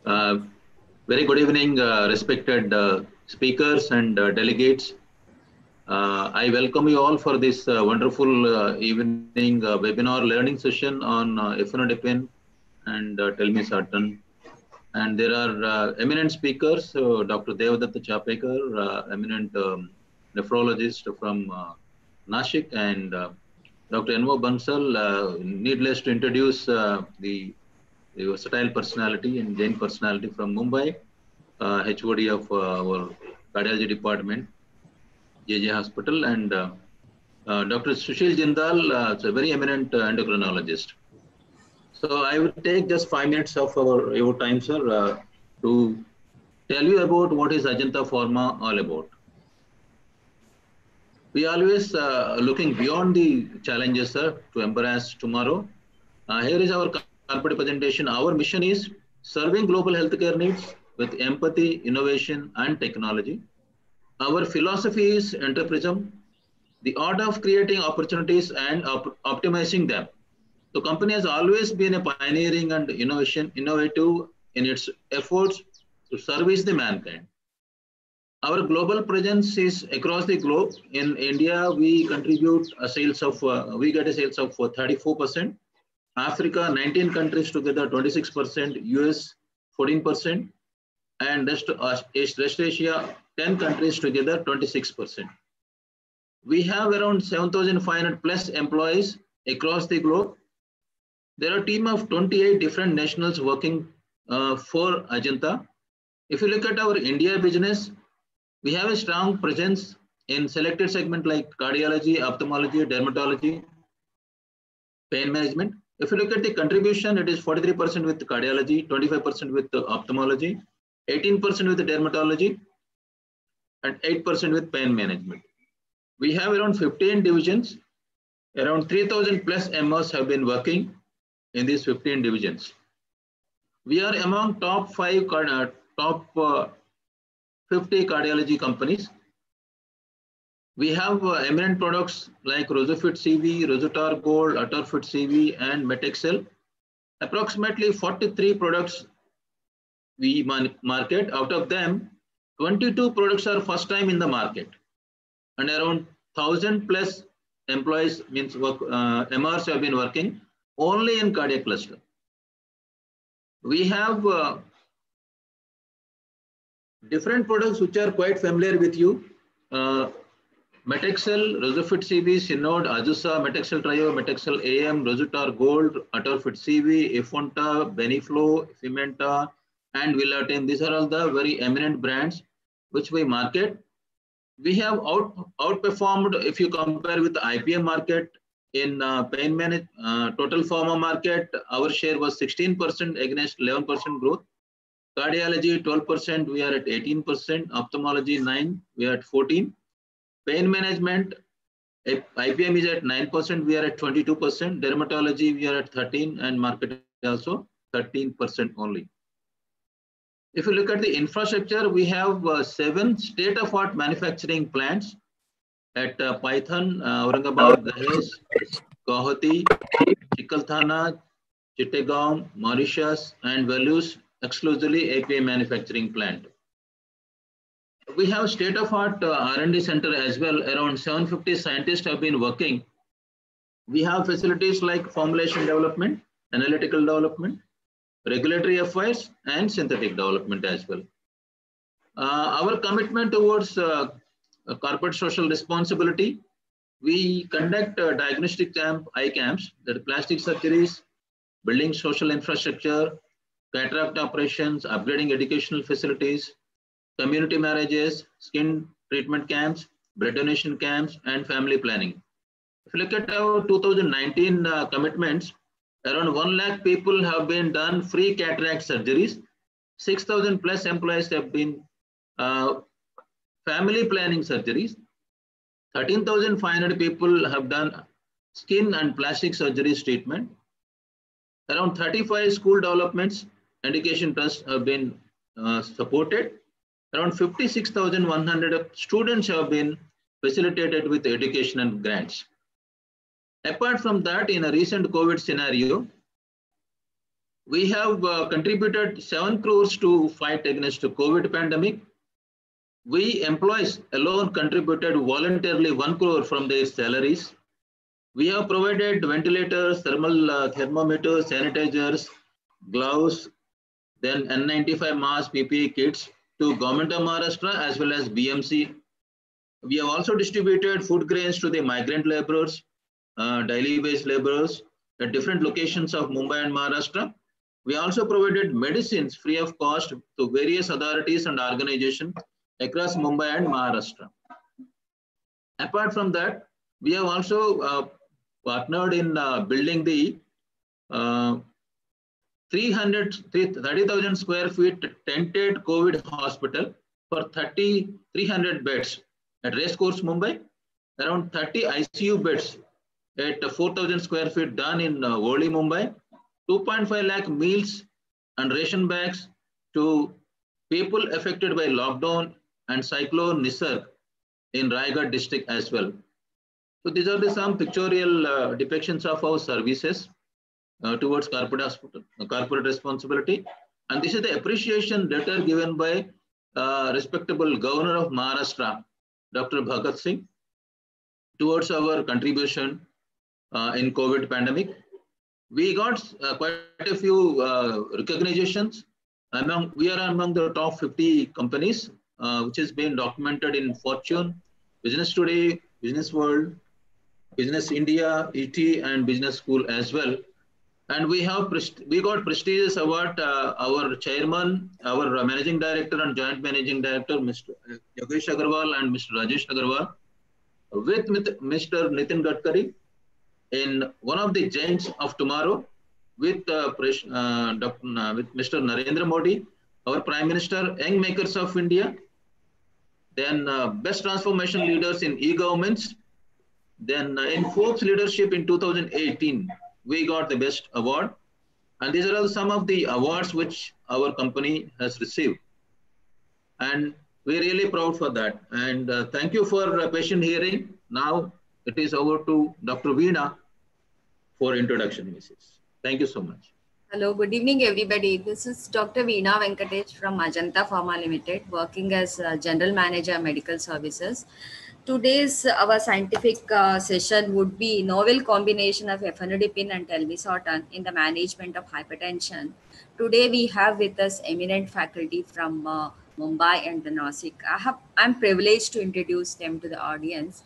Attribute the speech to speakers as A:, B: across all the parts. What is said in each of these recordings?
A: Uh, Very good evening, respected speakers and delegates. I welcome you all for this wonderful evening webinar learning session on Efinodepen and Telmisartan. And there are eminent speakers, Dr. Devadatta Chapekar, eminent nephrologist from Nashik, and Dr. Envo Bansal. Needless to introduce the versatile personality and Jain personality from Mumbai, HOD of our cardiology department, JJ Hospital, and Dr. Sushil Jindal, it's a very eminent endocrinologist. So I will take just 5 minutes of your time, sir, to tell you about what is Ajanta Pharma all about. We always looking beyond the challenges, sir, to embrace tomorrow. Here is our corporate presentation. Our mission is serving global healthcare needs with empathy, innovation, and technology. Our philosophy is entrepreneurship, the art of creating opportunities and optimizing them. The company has always been a pioneering and innovative in its efforts to service the mankind. Our global presence is across the globe. In India, we contribute a sales of we get a sales of 34%. Africa, 19 countries together, 26%. US, 14%, and Rest Asia, 10 countries together, 26%. We have around 7,500 plus employees across the globe. There are a team of 28 different nationals working for Ajanta. If you look at our India business, we have a strong presence in selected segments like cardiology, ophthalmology, dermatology, pain management. If you look at the contribution, it is 43% with cardiology, 25% with ophthalmology, 18% with dermatology, and 8% with pain management. We have around 15 divisions. Around 3,000 plus MRs have been working in these 15 divisions. We are among top 50 cardiology companies. We have eminent products like Rosofit CV, Rosutar Gold, Atorfit CV, and Metexcel. Approximately 43 products we market. Out of them, 22 products are first time in the market. And around 1,000 plus employees, means MRs have been working only in cardiac cluster. We have different products which are quite familiar with you. Metexcel, Rosofit CV, Synod, Azusa, Metexcel Trio, Metexcel AM, Rosutar Gold, Atorfit CV, Efonta, Beniflo, Fimenta, and Villatin. These are all the very eminent brands which we market. We have outperformed, if you compare with the IPM market, in pain management, total pharma market, our share was 16% against 11% growth. Cardiology, 12%, we are at 18%. Ophthalmology, 9%, we are at 14%. Pain management, IPM is at 9%, we are at 22%. Dermatology, we are at 13%, and market also 13% only. If you look at the infrastructure, we have 7 state-of-art manufacturing plants at Python, Aurangabad, Dahej, Guwahati, Chikalthana, Chittagong, Mauritius, and Valus, exclusively API manufacturing plant. We have state-of-art R&D center as well. Around 750 scientists have been working. We have facilities like formulation development, analytical development, regulatory affairs, and synthetic development as well. Our commitment towards corporate social responsibility, we conduct diagnostic eye camps, that are plastic surgeries, building social infrastructure, cataract operations, upgrading educational facilities, community marriages, skin treatment camps, blood donation camps, and family planning. If you look at our 2019 commitments, around 1 lakh people have been done free cataract surgeries. 6,000 plus employees have been family planning surgeries. 13,500 people have done skin and plastic surgeries treatment. Around 35 school developments, education trusts have been supported. Around 56,100 students have been facilitated with education and grants. Apart from that, in a recent COVID scenario, We have contributed 7 crores to fight against the COVID pandemic. We employees alone contributed voluntarily 1 crore from their salaries. We have provided ventilators, thermometers, sanitizers, gloves, then N95 masks, PPE kits to Government of Maharashtra as well as BMC. We have also distributed food grains to the migrant laborers, daily wage laborers at different locations of Mumbai and Maharashtra. We also provided medicines free of cost to various authorities and organizations across Mumbai and Maharashtra. Apart from that, we have also partnered in building the 30,000 square feet tented COVID hospital for 300 beds at Racecourse, Mumbai, around 30 ICU beds at 4,000 square feet done in Worli, Mumbai, 2.5 lakh meals and ration bags to people affected by lockdown and cyclone Nisarg in Raigad district as well. So these are some pictorial depictions of our services towards corporate responsibility. And this is the appreciation letter given by respectable Governor of Maharashtra, Dr. Bhagat Singh, towards our contribution in COVID pandemic. We got quite a few recognitions. We are among the top 50 companies, which has been documented in Fortune, Business Today, Business World, Business India, ET, and Business School as well. And we got prestigious award. Our chairman, our managing director and joint managing director, Mr. Yogesh Agarwal and Mr. Rajesh Agarwal, with Mr. Nitin Gadkari, in one of the giants of tomorrow, with Mr. Narendra Modi, our Prime Minister, Young Makers of India, then Best Transformation Leaders in E-Governments, then in Forbes Leadership in 2018, we got the best award. And these are all some of the awards which our company has received. And we're really proud for that. And thank you for patient hearing. Now it is over to Dr. Veena for introduction, Mrs. Thank you so much.
B: Hello, good evening, everybody. This is Dr. Veena Venkatesh from Ajanta Pharma Limited, working as General Manager, Medical Services. Today's our scientific session would be novel combination of efenadipine and telmisartan in the management of hypertension. Today we have with us eminent faculty from Mumbai and the Nasik. I'm privileged to introduce them to the audience.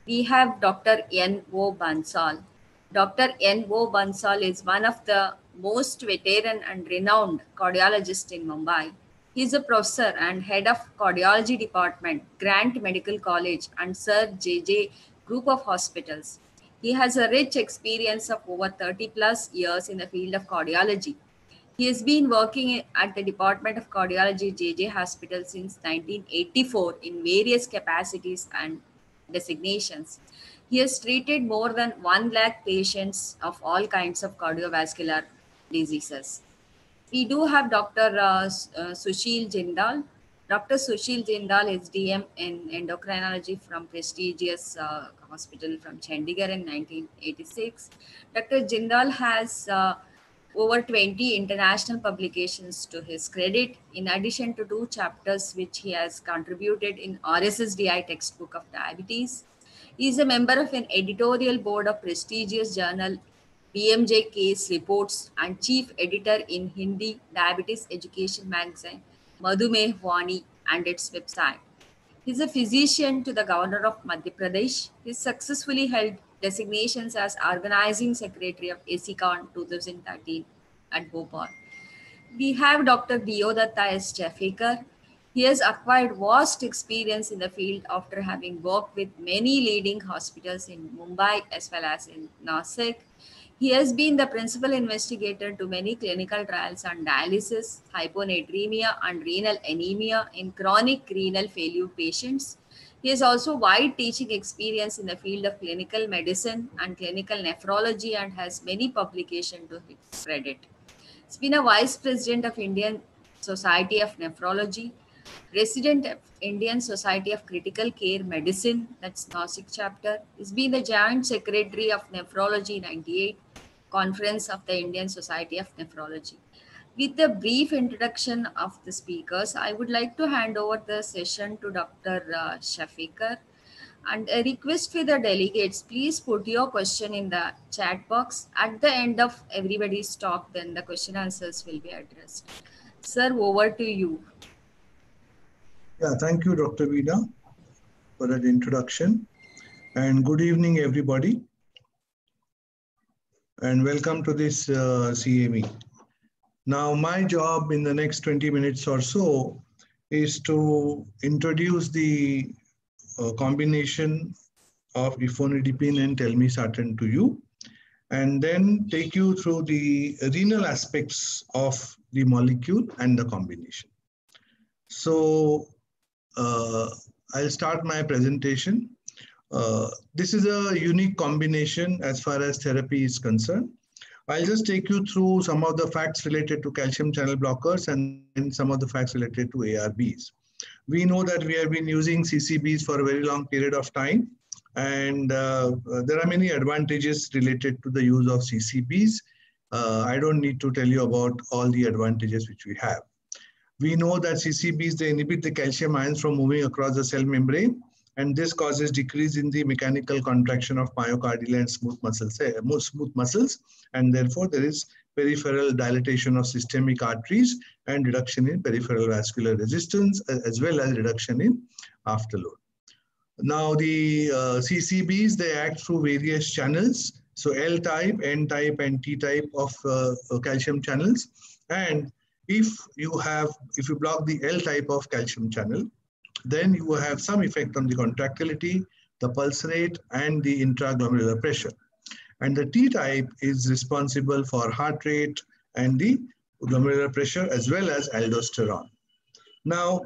B: We have Dr. N.O. Bansal. Dr. N.O. Bansal is one of the most veteran and renowned cardiologists in Mumbai. He is a professor and head of cardiology department, Grant Medical College and Sir J.J. Group of Hospitals. He has a rich experience of over 30 plus years in the field of cardiology. He has been working at the Department of Cardiology J.J. Hospital since 1984 in various capacities and designations. He has treated more than 1 lakh patients of all kinds of cardiovascular diseases. We do have Dr. Sushil Jindal. Dr. Sushil Jindal is DM in endocrinology from prestigious hospital from Chandigarh in 1986. Dr. Jindal has over 20 international publications to his credit, in addition to 2 chapters which he has contributed in RSSDI textbook of diabetes. He is a member of an editorial board of prestigious journal BMJ Case Reports and chief editor in Hindi Diabetes Education magazine Madhumeh Vani and its website. He is a physician to the Governor of Madhya Pradesh. He successfully held designations as Organizing Secretary of ASICON 2013 at Bhopal. We have Dr. Deodatta S. Jafekar. He has acquired vast experience in the field after having worked with many leading hospitals in Mumbai as well as in Nasik. He has been the principal investigator to many clinical trials on dialysis, hyponatremia, and renal anemia in chronic renal failure patients. He has also wide teaching experience in the field of clinical medicine and clinical nephrology and has many publications to his credit. He's been a vice president of Indian Society of Nephrology, President of Indian Society of Critical Care Medicine, that's Nasik chapter. He's been the Joint Secretary of Nephrology 98, Conference of the Indian Society of Nephrology. With a brief introduction of the speakers, I would like to hand over the session to Dr. Shafikar. And a request for the delegates, please put your question in the chat box. At the end of everybody's talk, then the question answers will be addressed. Sir, over to you.
C: Yeah, thank you, Dr. Veena, for that introduction. And good evening, everybody. And welcome to this CME. Now, my job in the next 20 minutes or so is to introduce the combination of ifosfamide and telmisartan to you, and then take you through the renal aspects of the molecule and the combination. So, I'll start my presentation. This is a unique combination as far as therapy is concerned. I'll just take you through some of the facts related to calcium channel blockers and some of the facts related to ARBs. We know that we have been using CCBs for a very long period of time, and there are many advantages related to the use of CCBs. I don't need to tell you about all the advantages which we have. We know that CCBs, they inhibit the calcium ions from moving across the cell membrane, and this causes decrease in the mechanical contraction of myocardial and smooth muscles, and therefore there is peripheral dilatation of systemic arteries and reduction in peripheral vascular resistance, as well as reduction in afterload. Now the CCBs, they act through various channels. So L-type, N-type, and T-type of calcium channels. And if you block the L-type of calcium channel, then you will have some effect on the contractility, the pulse rate, and the intraglomerular pressure. And the T-type is responsible for heart rate and the glomerular pressure, as well as aldosterone. Now,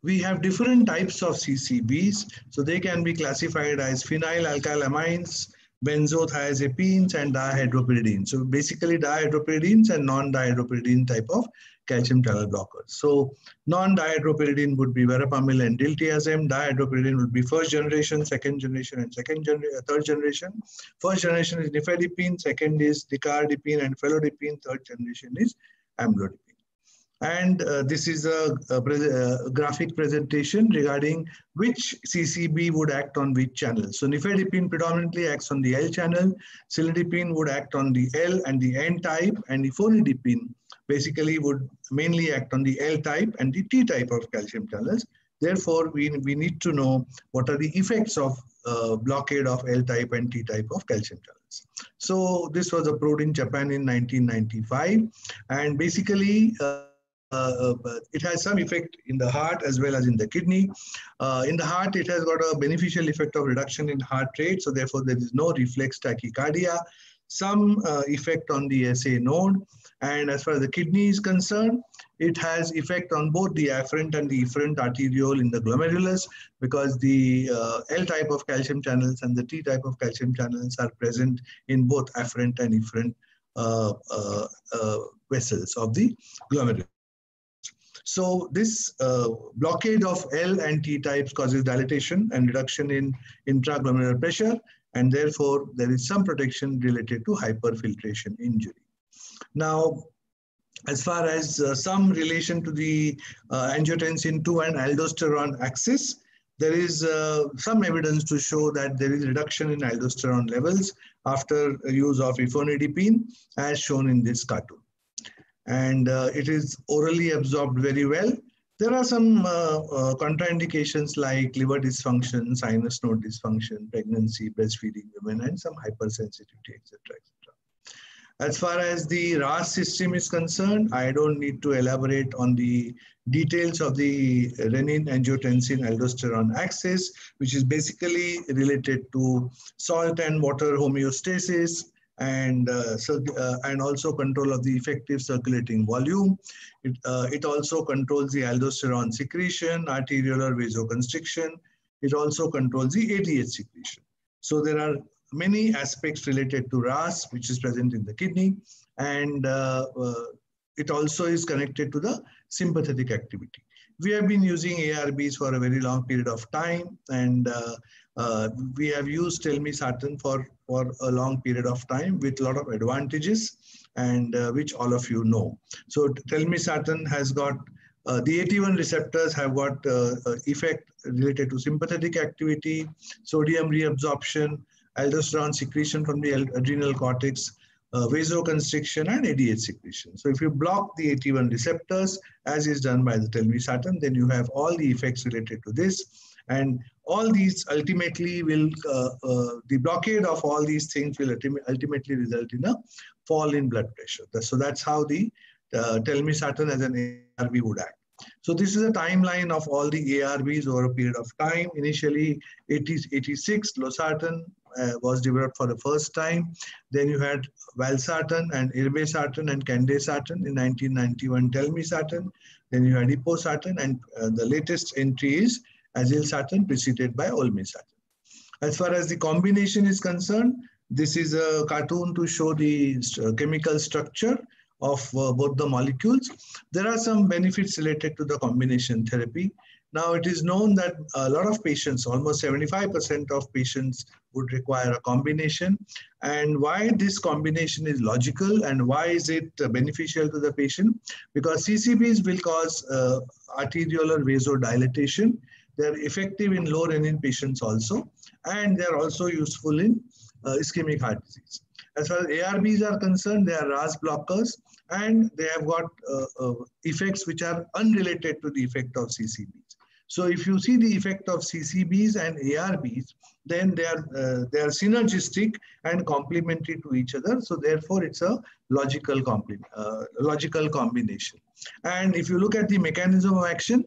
C: we have different types of CCBs. So they can be classified as phenylalkylamines, benzothiazepines, and dihydropyridines. So basically dihydropyridines and non-dihydropyridine type of calcium channel blockers. So non-dihydropyridine would be verapamil and diltiazem. Dihydropyridine would be first generation, second generation, and third generation. First generation is nifedipine, second is dicardipine and felodipine, third generation is amlodipine. And this is a graphic presentation regarding which CCB would act on which channel. So nifedipine predominantly acts on the L channel, cilnidipine would act on the L and the N type, and ifosfamide basically would mainly act on the L type and the T type of calcium channels. Therefore, we need to know what are the effects of blockade of L type and T type of calcium channels. So this was approved in Japan in 1995, and basically it has some effect in the heart as well as in the kidney. In the heart, it has got a beneficial effect of reduction in heart rate, so therefore there is no reflex tachycardia, some effect on the SA node. And as far as the kidney is concerned, it has effect on both the afferent and the efferent arteriole in the glomerulus, because the L type of calcium channels and the T type of calcium channels are present in both afferent and efferent vessels of the glomerulus. So this blockade of L and T types causes dilatation and reduction in intraglomerular pressure, and therefore there is some protection related to hyperfiltration injury. Now, as far as some relation to the angiotensin 2 and aldosterone axis, there is some evidence to show that there is reduction in aldosterone levels after use of ifosfamide, as shown in this cartoon. And it is orally absorbed very well. There are some contraindications like liver dysfunction, sinus node dysfunction, pregnancy, breastfeeding women, and some hypersensitivity, etc., etc. As far as the RAS system is concerned, I don't need to elaborate on the details of the renin-angiotensin-aldosterone axis, which is basically related to salt and water homeostasis, and also control of the effective circulating volume. It also controls the aldosterone secretion, arteriolar vasoconstriction. It also controls the ADH secretion. So there are many aspects related to RAS, which is present in the kidney, and it also is connected to the sympathetic activity. We have been using ARBs for a very long period of time, and we have used telmisartan for a long period of time with a lot of advantages. and which all of you know. So telmisartan has got the AT1 receptors have got effect related to sympathetic activity, sodium reabsorption, aldosterone secretion from the adrenal cortex, vasoconstriction, and ADH secretion. So if you block the AT1 receptors, as is done by the telmisartan, then you have all the effects related to this. And all these ultimately will, the blockade of all these things will ultimately result in a fall in blood pressure. So that's how the telmisartan as an ARB would act. So this is a timeline of all the ARBs over a period of time. Initially, 86, losartan was developed for the first time. Then you had valsartan and irbesartan and candesartan. In 1991, telmisartan. Then you had iposartan, and the latest entry is azilsartan, preceded by olmesartan. As far as the combination is concerned, this is a cartoon to show the chemical structure of both the molecules. There are some benefits related to the combination therapy. Now, it is known that a lot of patients, almost 75% of patients, would require a combination. And why this combination is logical and why is it beneficial to the patient? Because CCBs will cause arteriolar vasodilatation. They're effective in low renin patients also, and they're also useful in ischemic heart disease. As far as ARBs are concerned, they are RAS blockers, and they have got effects which are unrelated to the effect of CCBs. So if you see the effect of CCBs and ARBs, then they are synergistic and complementary to each other. So therefore, it's a logical combination. And if you look at the mechanism of action,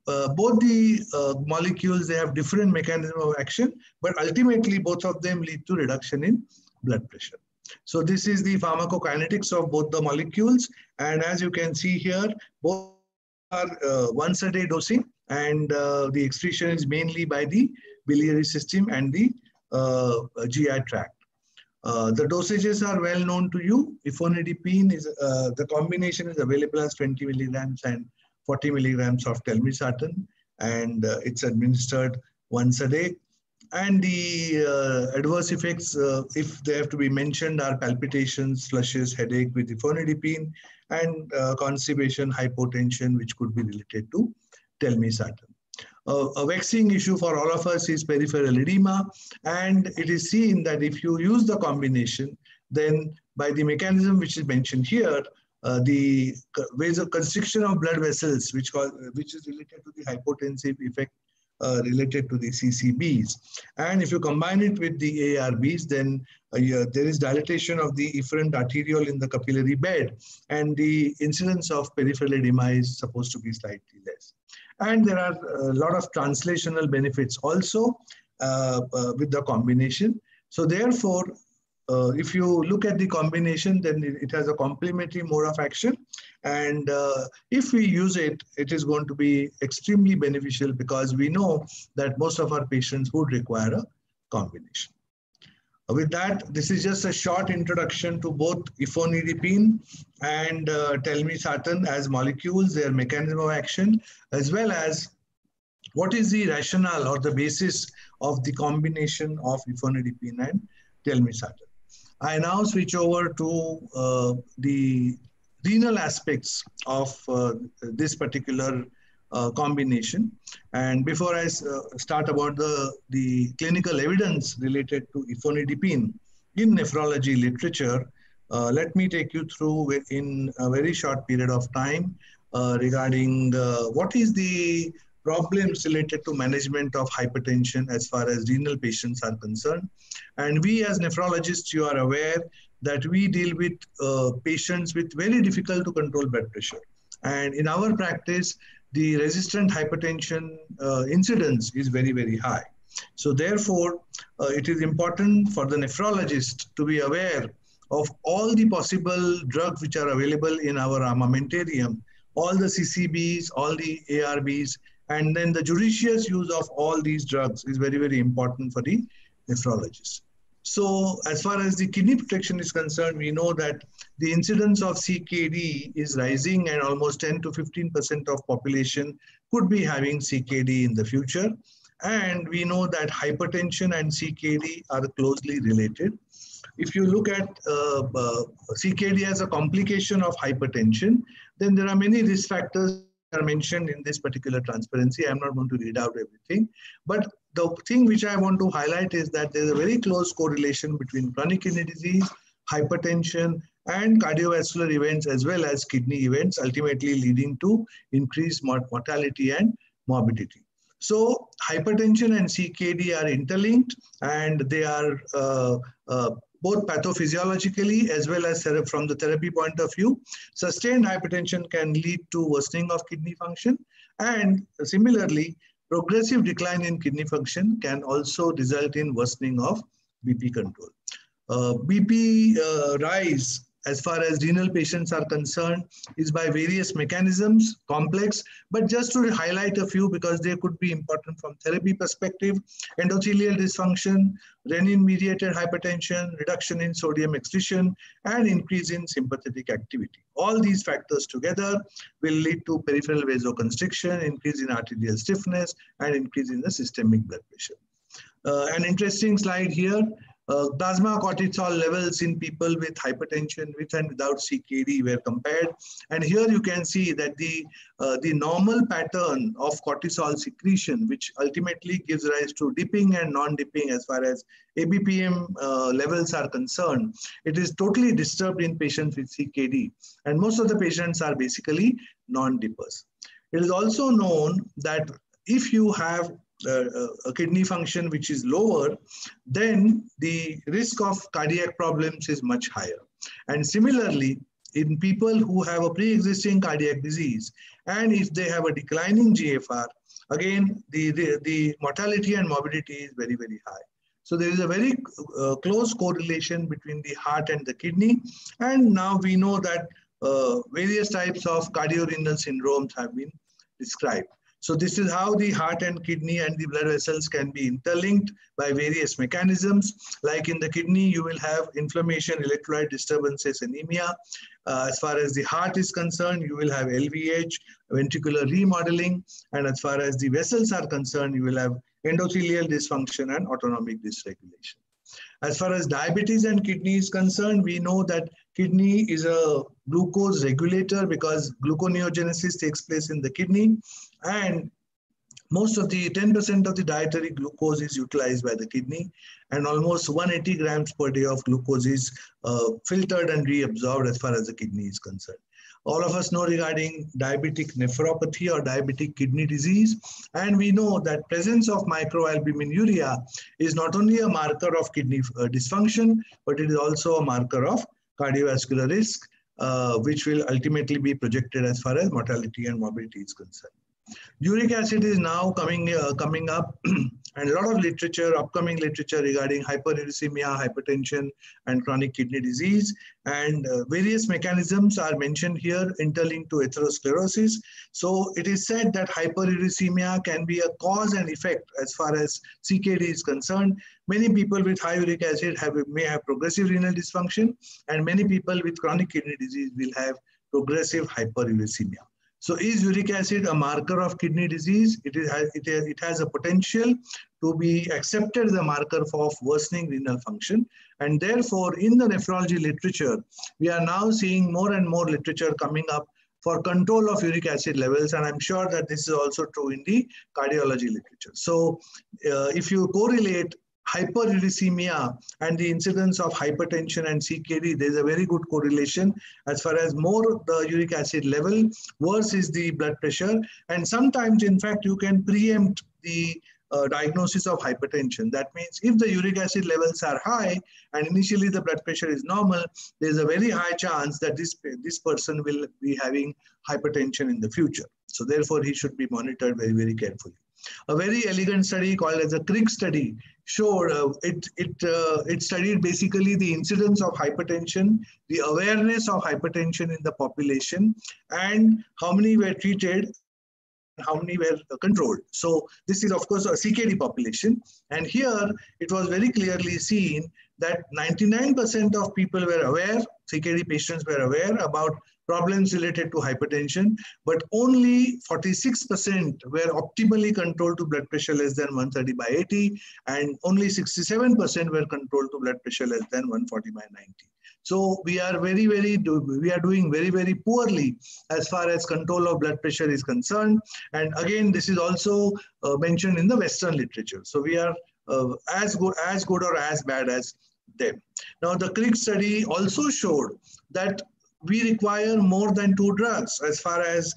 C: both the molecules, they have different mechanism of action, but ultimately both of them lead to reduction in blood pressure. So this is the pharmacokinetics of both the molecules. And as you can see here, both are once a day dosing, and the excretion is mainly by the biliary system and the GI tract. The dosages are well known to you. Ifosfamide is, the combination is available as 20 milligrams and 40 milligrams of telmisartan, and it's administered once a day. And the adverse effects, if they have to be mentioned, are palpitations, flushes, headache with ifosfamide, and constipation, hypotension, which could be related to telmisartan. A vexing issue for all of us is peripheral edema, and it is seen that if you use the combination, then by the mechanism which is mentioned here, the vasoconstriction of blood vessels, which is related to the hypotensive effect related to the CCBs. And if you combine it with the ARBs, then there is dilatation of the efferent arteriole in the capillary bed, and the incidence of peripheral edema is supposed to be slightly less. And there are a lot of translational benefits also with the combination. So therefore, if you look at the combination, then it has a complementary mode of action. And if we use it, it is going to be extremely beneficial, because we know that most of our patients would require a combination. With that, this is just a short introduction to both ifosfamide and telmisartan as molecules, their mechanism of action, as well as what is the rationale or the basis of the combination of ifosfamide and telmisartan. I now switch over to the renal aspects of this particular combination. And before I start about the clinical evidence related to ifosfamide in nephrology literature, let me take you through in a very short period of time regarding what is the problems related to management of hypertension as far as renal patients are concerned. And we as nephrologists, you are aware that we deal with patients with very difficult to control blood pressure. And in our practice, the resistant hypertension incidence is very, very high. So therefore, it is important for the nephrologist to be aware of all the possible drugs which are available in our armamentarium, all the CCBs, all the ARBs, and then the judicious use of all these drugs is very, very important for the nephrologist. So as far as the kidney protection is concerned, we know that the incidence of CKD is rising, and almost 10 to 15% of population could be having CKD in the future. And we know that hypertension and CKD are closely related. if you look at CKD as a complication of hypertension, then there are many risk factors that are mentioned in this particular transparency. I'm not going to read out everything, but the thing which I want to highlight is that there's a very close correlation between chronic kidney disease, hypertension, and cardiovascular events as well as kidney events, ultimately leading to increased mortality and morbidity. So hypertension and CKD are interlinked, and they are both pathophysiologically as well as from the therapy point of view. Sustained hypertension can lead to worsening of kidney function, and similarly, progressive decline in kidney function can also result in worsening of BP control. BP rise as far as renal patients are concerned is by various mechanisms, complex, but just to highlight a few because they could be important from therapy perspective: endothelial dysfunction, renin-mediated hypertension, reduction in sodium excretion, and increase in sympathetic activity. All these factors together will lead to peripheral vasoconstriction, increase in arterial stiffness, and increase in the systemic blood pressure. An interesting slide here. Plasma cortisol levels in people with hypertension with and without CKD were compared, and here you can see that the normal pattern of cortisol secretion, which ultimately gives rise to dipping and non-dipping as far as ABPM levels are concerned, it is totally disturbed in patients with CKD, and most of the patients are basically non-dippers. It is also known that if you have a kidney function which is lower, then the risk of cardiac problems is much higher. And similarly, in people who have a pre-existing cardiac disease, and if they have a declining GFR, again, the mortality and morbidity is very, very high. So there is a very close correlation between the heart and the kidney. And now we know that various types of cardiorenal syndromes have been described. So this is how the heart and kidney and the blood vessels can be interlinked by various mechanisms. Like in the kidney, you will have inflammation, electrolyte disturbances, anemia. As far as the heart is concerned, you will have LVH, ventricular remodeling. And as far as the vessels are concerned, you will have endothelial dysfunction and autonomic dysregulation. As far as diabetes and kidney is concerned, we know that kidney is a glucose regulator because gluconeogenesis takes place in the kidney, and most of the 10% of the dietary glucose is utilized by the kidney, and almost 180 grams per day of glucose is filtered and reabsorbed as far as the kidney is concerned. All of us know regarding diabetic nephropathy or diabetic kidney disease, and we know that presence of microalbuminuria is not only a marker of kidney dysfunction, but it is also a marker of cardiovascular risk, which will ultimately be projected as far as mortality and morbidity is concerned. Uric acid is now coming up, and a lot of literature, upcoming literature regarding hyperuricemia, hypertension, and chronic kidney disease. And various mechanisms are mentioned here interlinked to atherosclerosis. So it is said that hyperuricemia can be a cause and effect as far as CKD is concerned. Many people with high uric acid may have progressive renal dysfunction, and many people with chronic kidney disease will have progressive hyperuricemia. So is uric acid a marker of kidney disease? It has a potential to be accepted as a marker of worsening renal function. And therefore, in the nephrology literature, we are now seeing more and more literature coming up for control of uric acid levels. And I'm sure that this is also true in the cardiology literature. So if you correlate hyperuricemia and the incidence of hypertension and CKD, there's a very good correlation. As far as more the uric acid level, worse is the blood pressure. And sometimes, in fact, you can preempt the diagnosis of hypertension. That means if the uric acid levels are high and initially the blood pressure is normal, there's a very high chance that this person will be having hypertension in the future. So therefore, he should be monitored very, very carefully. A very elegant study called as a Crick study showed it studied basically the incidence of hypertension, the awareness of hypertension in the population, and how many were treated, how many were controlled. So this is of course a CKD population, and here it was very clearly seen that 99% of people were aware, CKD patients were aware about problems related to hypertension, but only 46% were optimally controlled to blood pressure less than 130/80, and only 67% were controlled to blood pressure less than 140/90. So we are doing very, very poorly as far as control of blood pressure is concerned. And again, this is also mentioned in the Western literature. So we are as good or as bad as them. Now, the Crick study also showed that we require more than 2 drugs as far as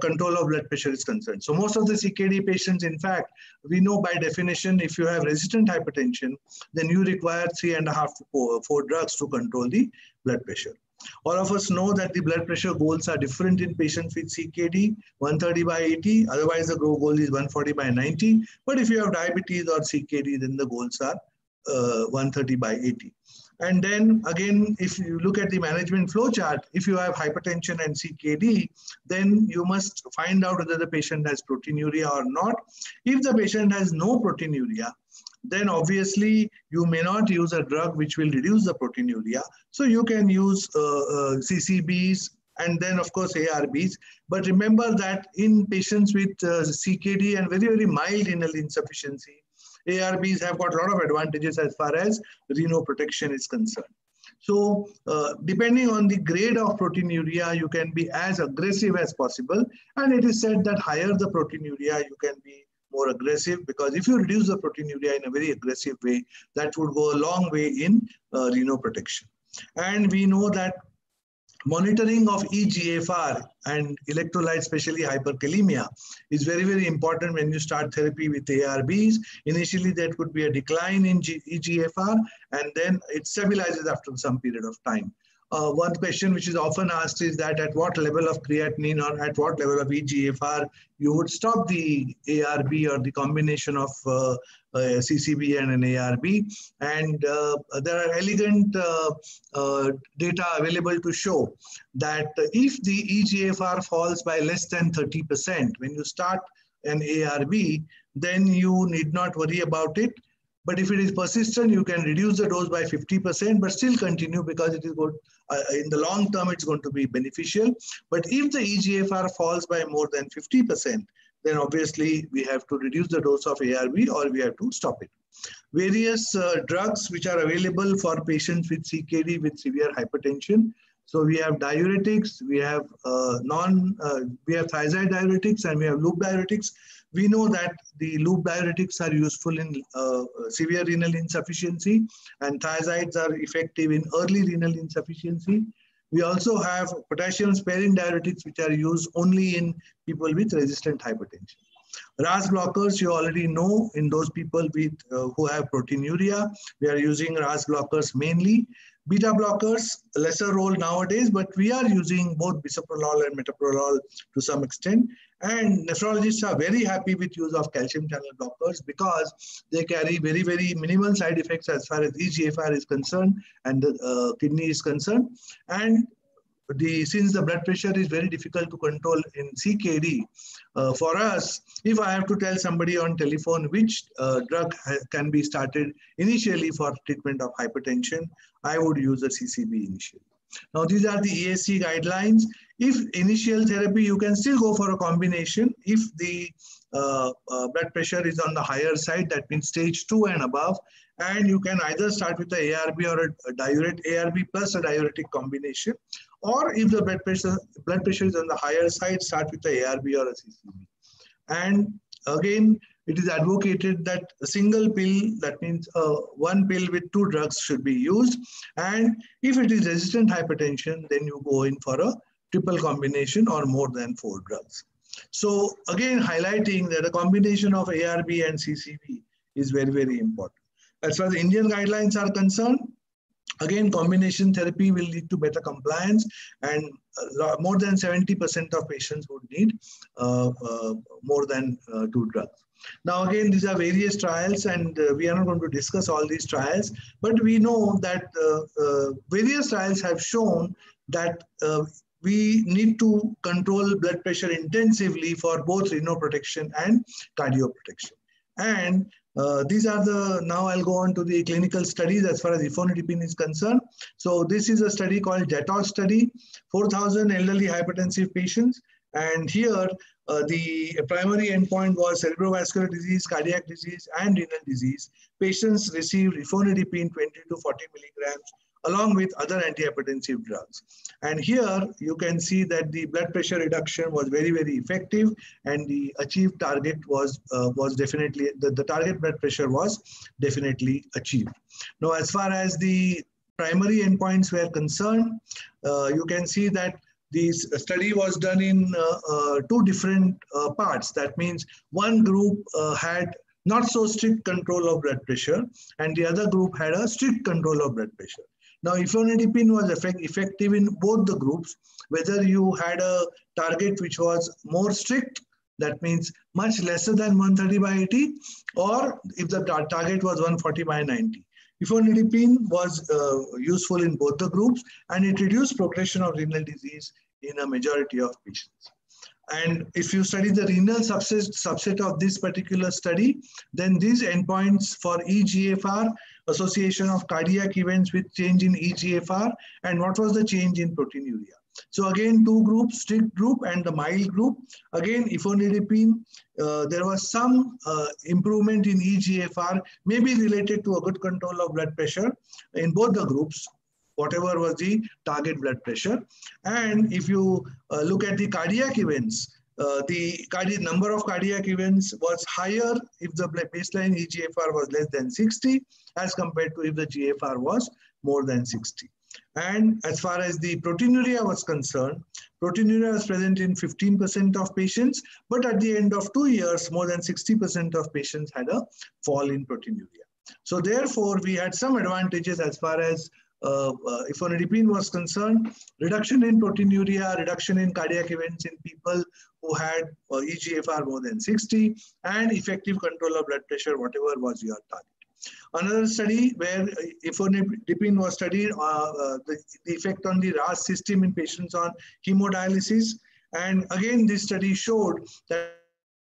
C: control of blood pressure is concerned. So most of the CKD patients, in fact, we know by definition, if you have resistant hypertension, then you require 3.5 to 4 drugs to control the blood pressure. All of us know that the blood pressure goals are different in patients with CKD, 130/80, otherwise the goal is 140/90. But if you have diabetes or CKD, then the goals are 130/80. And then again, if you look at the management flow chart, if you have hypertension and CKD, then you must find out whether the patient has proteinuria or not. If the patient has no proteinuria, then obviously you may not use a drug which will reduce the proteinuria. So you can use CCBs and then of course ARBs. But remember that in patients with CKD and very, very mild renal insufficiency, ARBs have got a lot of advantages as far as renal protection is concerned. So depending on the grade of proteinuria, you can be as aggressive as possible. And it is said that higher the proteinuria, you can be more aggressive, because if you reduce the proteinuria in a very aggressive way, that would go a long way in renal protection. And we know that monitoring of eGFR and electrolytes, especially hyperkalemia, is very, very important when you start therapy with ARBs. Initially, there could be a decline in eGFR, and then it stabilizes after some period of time. One question which is often asked is that at what level of creatinine or at what level of eGFR you would stop the ARB or the combination of CCB and an ARB. And there are elegant data available to show that if the eGFR falls by less than 30% when you start an ARB, then you need not worry about it. But if it is persistent, you can reduce the dose by 50%, but still continue, because it is good. In the long term, it's going to be beneficial. But if the eGFR falls by more than 50%, then obviously we have to reduce the dose of ARB or we have to stop it. Various drugs which are available for patients with CKD with severe hypertension. So we have diuretics, we have thiazide diuretics, and we have loop diuretics. We know that the loop diuretics are useful in severe renal insufficiency, and thiazides are effective in early renal insufficiency. We also have potassium sparing diuretics, which are used only in people with resistant hypertension. RAS blockers, you already know, in those people with who have proteinuria, we are using RAS blockers mainly. Beta blockers, lesser role nowadays, but we are using both bisoprolol and metoprolol to some extent. And nephrologists are very happy with use of calcium channel blockers because they carry very, very minimal side effects as far as eGFR is concerned and the kidney is concerned. And since the blood pressure is very difficult to control in CKD, for us, if I have to tell somebody on telephone which drug can be started initially for treatment of hypertension, I would use a CCB initially. Now, these are the ESC guidelines. If initial therapy, you can still go for a combination. If the blood pressure is on the higher side, that means stage 2 and above, and you can either start with the ARB or a diuretic, ARB plus a diuretic combination, or if the blood pressure is on the higher side, start with the ARB or a CCB. And again, it is advocated that a single pill, that means one pill with 2 drugs should be used. And if it is resistant hypertension, then you go in for a triple combination or more than 4 drugs. So again, highlighting that a combination of ARB and CCB is very, very important. As far as the Indian guidelines are concerned, again, combination therapy will lead to better compliance, and more than 70% of patients would need more than 2 drugs. Now, again, these are various trials, and we are not going to discuss all these trials, but we know that various trials have shown that we need to control blood pressure intensively for both renal protection and cardio protection. And These are the, now I'll go on to the clinical studies as far as ifosfamide is concerned. So this is a study called JETOS study, 4,000 elderly hypertensive patients. And here the primary endpoint was cerebrovascular disease, cardiac disease, and renal disease. Patients received ifosfamide 20 to 40 milligrams along with other antihypertensive drugs. And here you can see that the blood pressure reduction was very, very effective, and the achieved target was definitely, the target blood pressure was definitely achieved. Now, as far as the primary endpoints were concerned, you can see that this study was done in two different parts. That means one group had not so strict control of blood pressure, and the other group had a strict control of blood pressure. Now, ifosfamide was effective in both the groups, whether you had a target which was more strict, that means much lesser than 130 by 80, or if the target was 140 by 90. Ifosfamide was useful in both the groups, and it reduced progression of renal disease in a majority of patients. And if you study the renal subset of this particular study, then these endpoints for eGFR, association of cardiac events with change in eGFR, and what was the change in proteinuria. So again, two groups, strict group and the mild group. Again, ifosfamide, there was some improvement in eGFR, maybe related to a good control of blood pressure in both the groups, whatever was the target blood pressure. And if you look at the cardiac events, the number of cardiac events was higher if the baseline eGFR was less than 60 as compared to if the GFR was more than 60. And as far as the proteinuria was concerned, proteinuria was present in 15% of patients, but at the end of 2 years, more than 60% of patients had a fall in proteinuria. So therefore, we had some advantages as far as ifosfamide was concerned: reduction in proteinuria, reduction in cardiac events in people who had eGFR more than 60, and effective control of blood pressure, whatever was your target. Another study where ifosfamide was studied, the effect on the RAS system in patients on hemodialysis. And again, this study showed that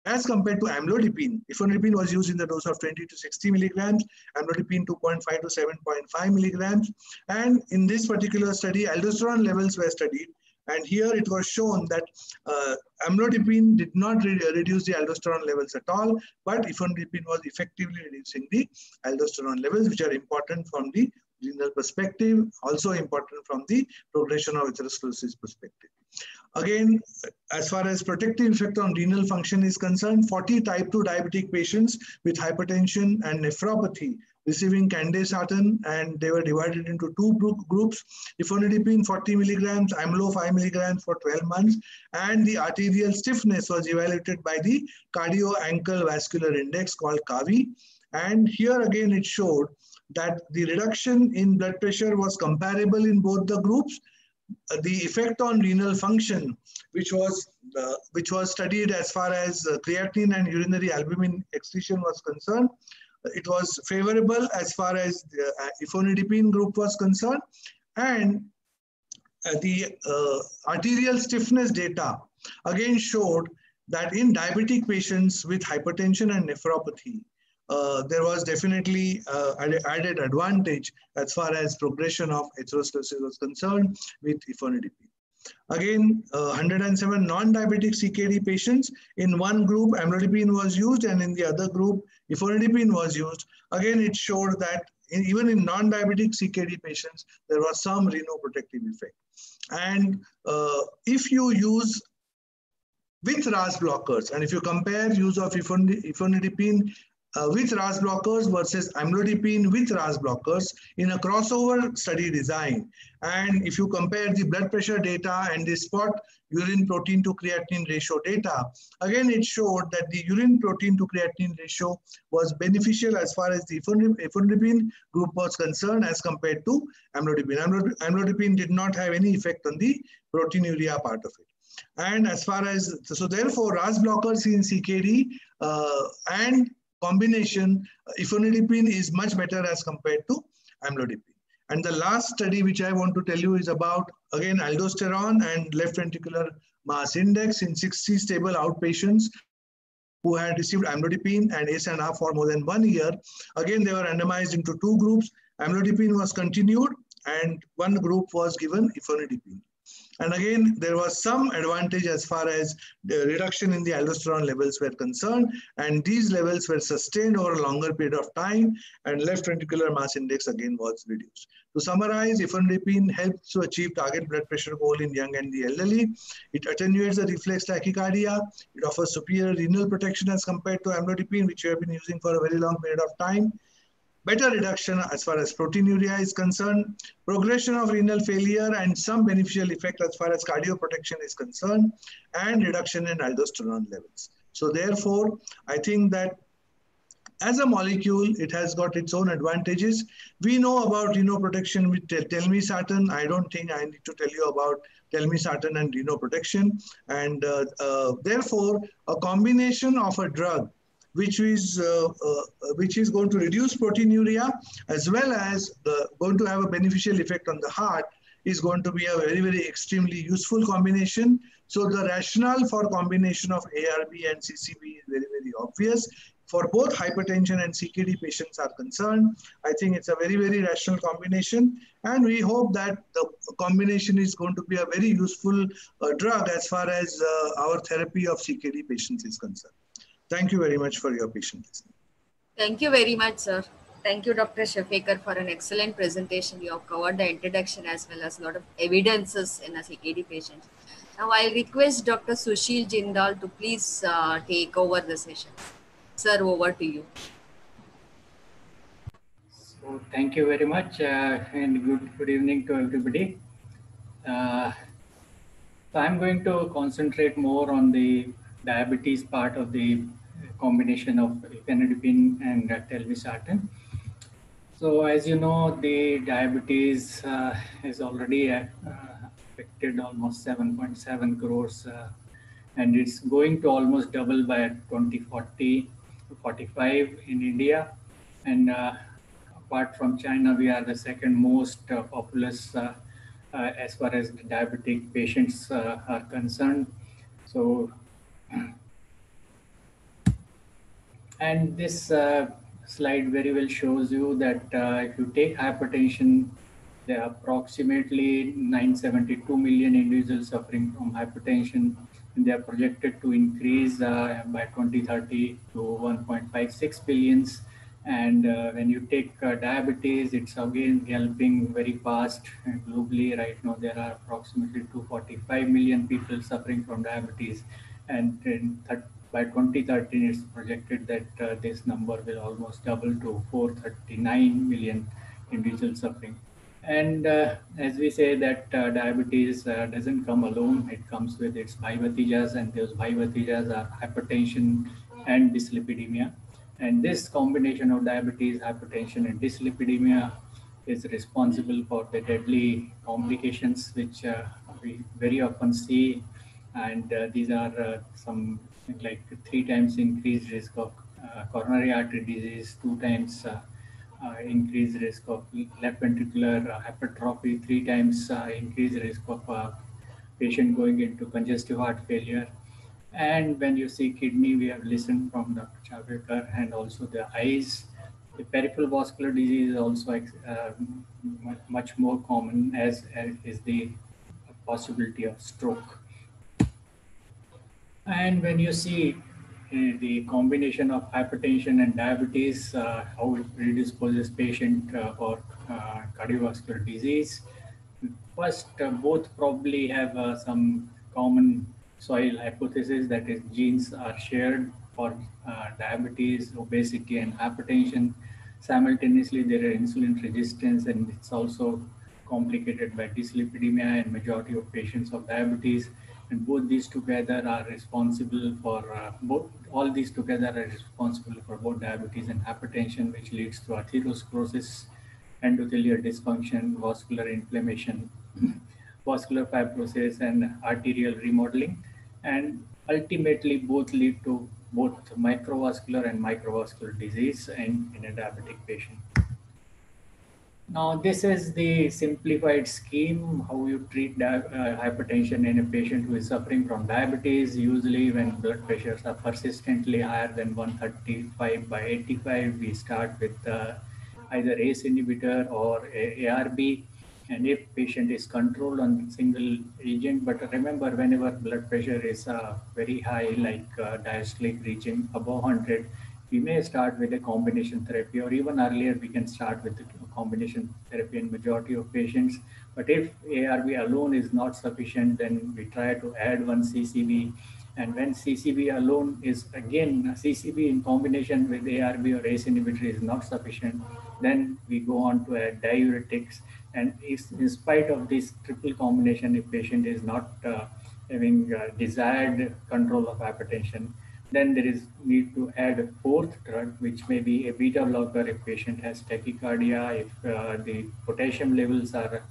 C: as compared to amlodipine, ifosfamide was used in the dose of 20 to 60 milligrams, amlodipine 2.5 to 7.5 milligrams. And in this particular study, aldosterone levels were studied. And here it was shown that amlodipine did not reduce the aldosterone levels at all, but ifosfamide was effectively reducing the aldosterone levels, which are important from the renal perspective, also important from the progression of atherosclerosis perspective. Again, as far as protective effect on renal function is concerned, 40 type 2 diabetic patients with hypertension and nephropathy receiving candesartan, and they were divided into two groups: ifosfamide 40 milligrams, amlo 5 milligrams for 12 months, and the arterial stiffness was evaluated by the cardio ankle vascular index called CAVI. And here again it showed that the reduction in blood pressure was comparable in both the groups. The effect on renal function, which was studied as far as creatinine and urinary albumin excretion was concerned, it was favorable as far as the ifosfamide group was concerned. And the arterial stiffness data again showed that in diabetic patients with hypertension and nephropathy, there was definitely added advantage as far as progression of atherosclerosis was concerned with ifosfamide. Again, 107 non-diabetic CKD patients. In one group, amlodipine was used, and in the other group, ifosfamide was used. Again, it showed that even in non-diabetic CKD patients, there was some renoprotective effect. And if you use with RAS blockers, and if you compare use of ifosfamide with RAS blockers versus amlodipine with RAS blockers in a crossover study design, and if you compare the blood pressure data and the spot urine protein to creatinine ratio data, again it showed that the urine protein to creatinine ratio was beneficial as far as the ifosfamide group was concerned as compared to amlodipine. Amlodipine did not have any effect on the proteinuria part of it. And as far as, so therefore RAS blockers in CKD and combination, ifosfamide is much better as compared to amlodipine. And the last study which I want to tell you is about, again, aldosterone and left ventricular mass index in 60 stable outpatients who had received amlodipine and ACE and ARB for more than 1 year. Again, they were randomized into 2 groups. Amlodipine was continued and 1 group was given ifenetrine. And again, there was some advantage as far as the reduction in the aldosterone levels were concerned, and these levels were sustained over a longer period of time, and left ventricular mass index again was reduced. To summarize, ifenetrine helps to achieve target blood pressure goal in young and the elderly. It attenuates the reflex tachycardia. It offers superior renal protection as compared to amlodipine, which we have been using for a very long period of time. Better reduction as far as proteinuria is concerned, progression of renal failure, and some beneficial effect as far as cardioprotection is concerned, and reduction in aldosterone levels. So therefore, I think that as a molecule, it has got its own advantages. We know about renoprotection with telmisartan. I don't think I need to tell you about telmisartan and renoprotection. And therefore, a combination of a drug which is going to reduce proteinuria as well as going to have a beneficial effect on the heart is going to be a very, very extremely useful combination. So the rationale for combination of ARB and CCB is very, very obvious. For both hypertension and CKD patients are concerned, I think it's a very, very rational combination. And we hope that the combination is going to be a very useful drug as far as our therapy of CKD patients is concerned. Thank you very much for your patience.
B: Thank you very much, sir. Thank you, Dr. Shefekar, for an excellent presentation. You have covered the introduction as well as a lot of evidences in a CKD patient. Now, I'll request Dr. Sushil Jindal to please take over the session. Sir, over to you.
D: So, thank you very much and good evening to everybody. So, I'm going to concentrate more on the diabetes part of the combination of ifenetrine and telmisartan. So as you know, the diabetes is already affected almost 7.7 crores and it's going to almost double by 2040 to 45 in India. And apart from China, we are the second most populous as far as the diabetic patients are concerned. So, and this slide very well shows you that if you take hypertension, there are approximately 972 million individuals suffering from hypertension, and they are projected to increase by 2030 to 1.56 billions. And when you take diabetes, it's again galloping very fast. And globally, right now, there are approximately 245 million people suffering from diabetes. And by 2030, it's projected that this number will almost double to 439 million individuals suffering. And as we say that diabetes doesn't come alone, it comes with its bhai-bhatijas, and those bhai-bhatijas are hypertension and dyslipidemia. And this combination of diabetes, hypertension, and dyslipidemia is responsible for the deadly complications which we very often see. And these are some like 3 times increased risk of coronary artery disease, 2 times increased risk of left ventricular hypertrophy, 3 times increased risk of patient going into congestive heart failure. And when you see kidney, we have listened from Dr. Shefekar, and also the eyes. The peripheral vascular disease is also much more common, as is the possibility of stroke. And when you see the combination of hypertension and diabetes, how it predisposes patient for cardiovascular disease. First, both probably have some common soil hypothesis, that is genes are shared for diabetes, obesity, and hypertension. Simultaneously, there are insulin resistance, and it's also complicated by dyslipidemia in majority of patients of diabetes. And both these together are responsible for all these together are responsible for both diabetes and hypertension, which leads to atherosclerosis, endothelial dysfunction, vascular inflammation, vascular fibrosis, and arterial remodeling. And ultimately, both lead to both microvascular and microvascular disease in a diabetic patient. Now, this is the simplified scheme, how you treat hypertension in a patient who is suffering from diabetes. Usually when blood pressures are persistently higher than 135/85, we start with either ACE inhibitor or ARB. And if patient is controlled on single agent, but remember, whenever blood pressure is very high, like diastolic reaching above 100, we may start with a combination therapy, or even earlier we can start with the combination therapy in majority of patients. But if ARB alone is not sufficient, then we try to add one CCB. And when CCB alone is, again, CCB in combination with ARB or ACE inhibitor is not sufficient, then we go on to add diuretics. And if, in spite of this triple combination, if patient is not having desired control of hypertension, then there is need to add a fourth drug, which may be a beta blocker if patient has tachycardia. If the potassium levels are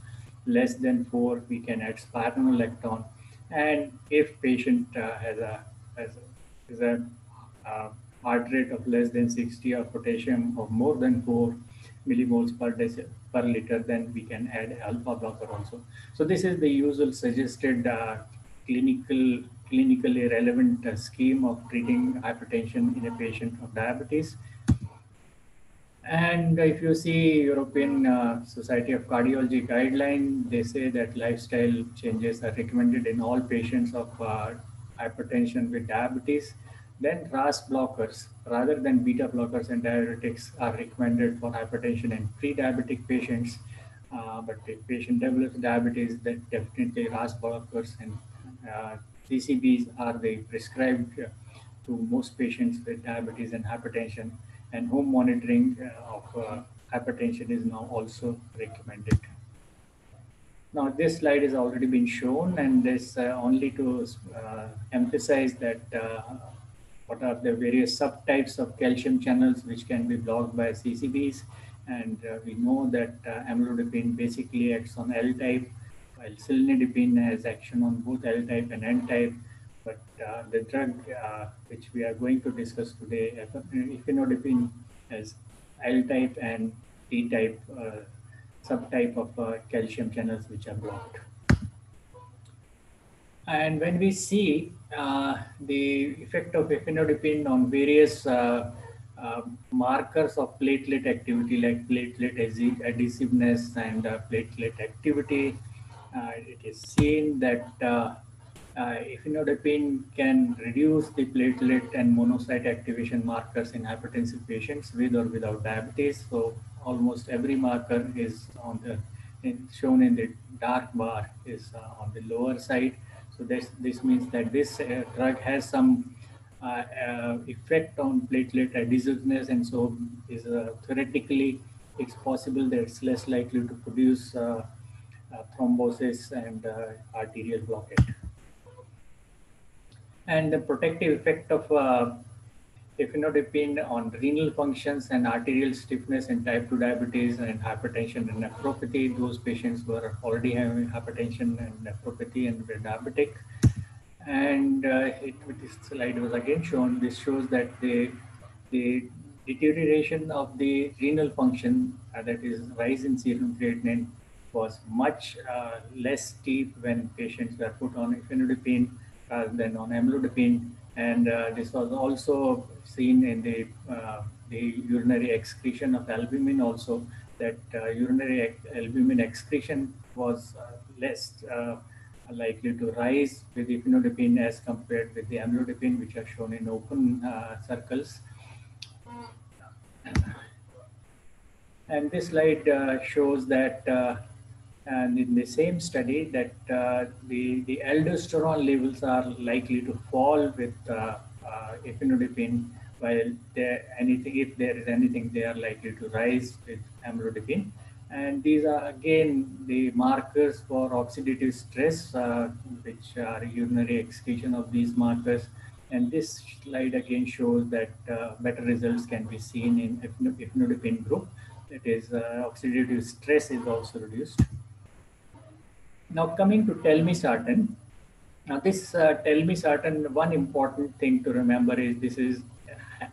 D: less than 4, we can add spironolactone. And if patient has a heart rate of less than 60 or potassium of more than 4 millimoles per liter, then we can add alpha blocker also. So this is the usual suggested clinically relevant scheme of treating hypertension in a patient of diabetes. And if you see European Society of Cardiology guideline, they say that lifestyle changes are recommended in all patients of hypertension with diabetes. Then RAS blockers, rather than beta blockers and diuretics, are recommended for hypertension in pre-diabetic patients. But if patient develops diabetes, then definitely RAS blockers and CCBs are the prescribed to most patients with diabetes and hypertension. And home monitoring of hypertension is now also recommended. Now, this slide has already been shown, and this only to emphasize that what are the various subtypes of calcium channels which can be blocked by CCBs. And we know that amlodipine basically acts on L type, while cilnidipine has action on both L type and N type. But the drug which we are going to discuss today, ifenodipine, has L type and T type subtype of calcium channels which are blocked. And when we see the effect of ifenodipine on various markers of platelet activity, like platelet adhesiveness and platelet activity, it is seen that ifenodipine can reduce the platelet and monocyte activation markers in hypertensive patients with or without diabetes. So almost every marker is on the shown in the dark bar is on the lower side. So this means that this drug has some effect on platelet adhesiveness, and so is theoretically it's possible that it's less likely to produce thrombosis and arterial blockage. And the protective effect of ifenodipine on renal functions and arterial stiffness in type 2 diabetes and hypertension and nephropathy. Those patients who are already having hypertension and nephropathy and were diabetic. And this slide was again shown. This shows that the deterioration of the renal function, that is rise in serum creatinine, was much less steep when patients were put on ifenodipine rather than on amlodipine. And this was also seen in the urinary excretion of albumin also, that urinary albumin excretion was less likely to rise with ifenodipine as compared with the amlodipine, which are shown in open circles. And this slide shows that and in the same study that the aldosterone levels are likely to fall with ifenodipine, while if there is anything, they are likely to rise with amlodipine. And these are again the markers for oxidative stress, which are urinary excretion of these markers. And this slide again shows that better results can be seen in ifenodipine group. That is, oxidative stress is also reduced. Now coming to telmisartan. Now this telmisartan, one important thing to remember is this is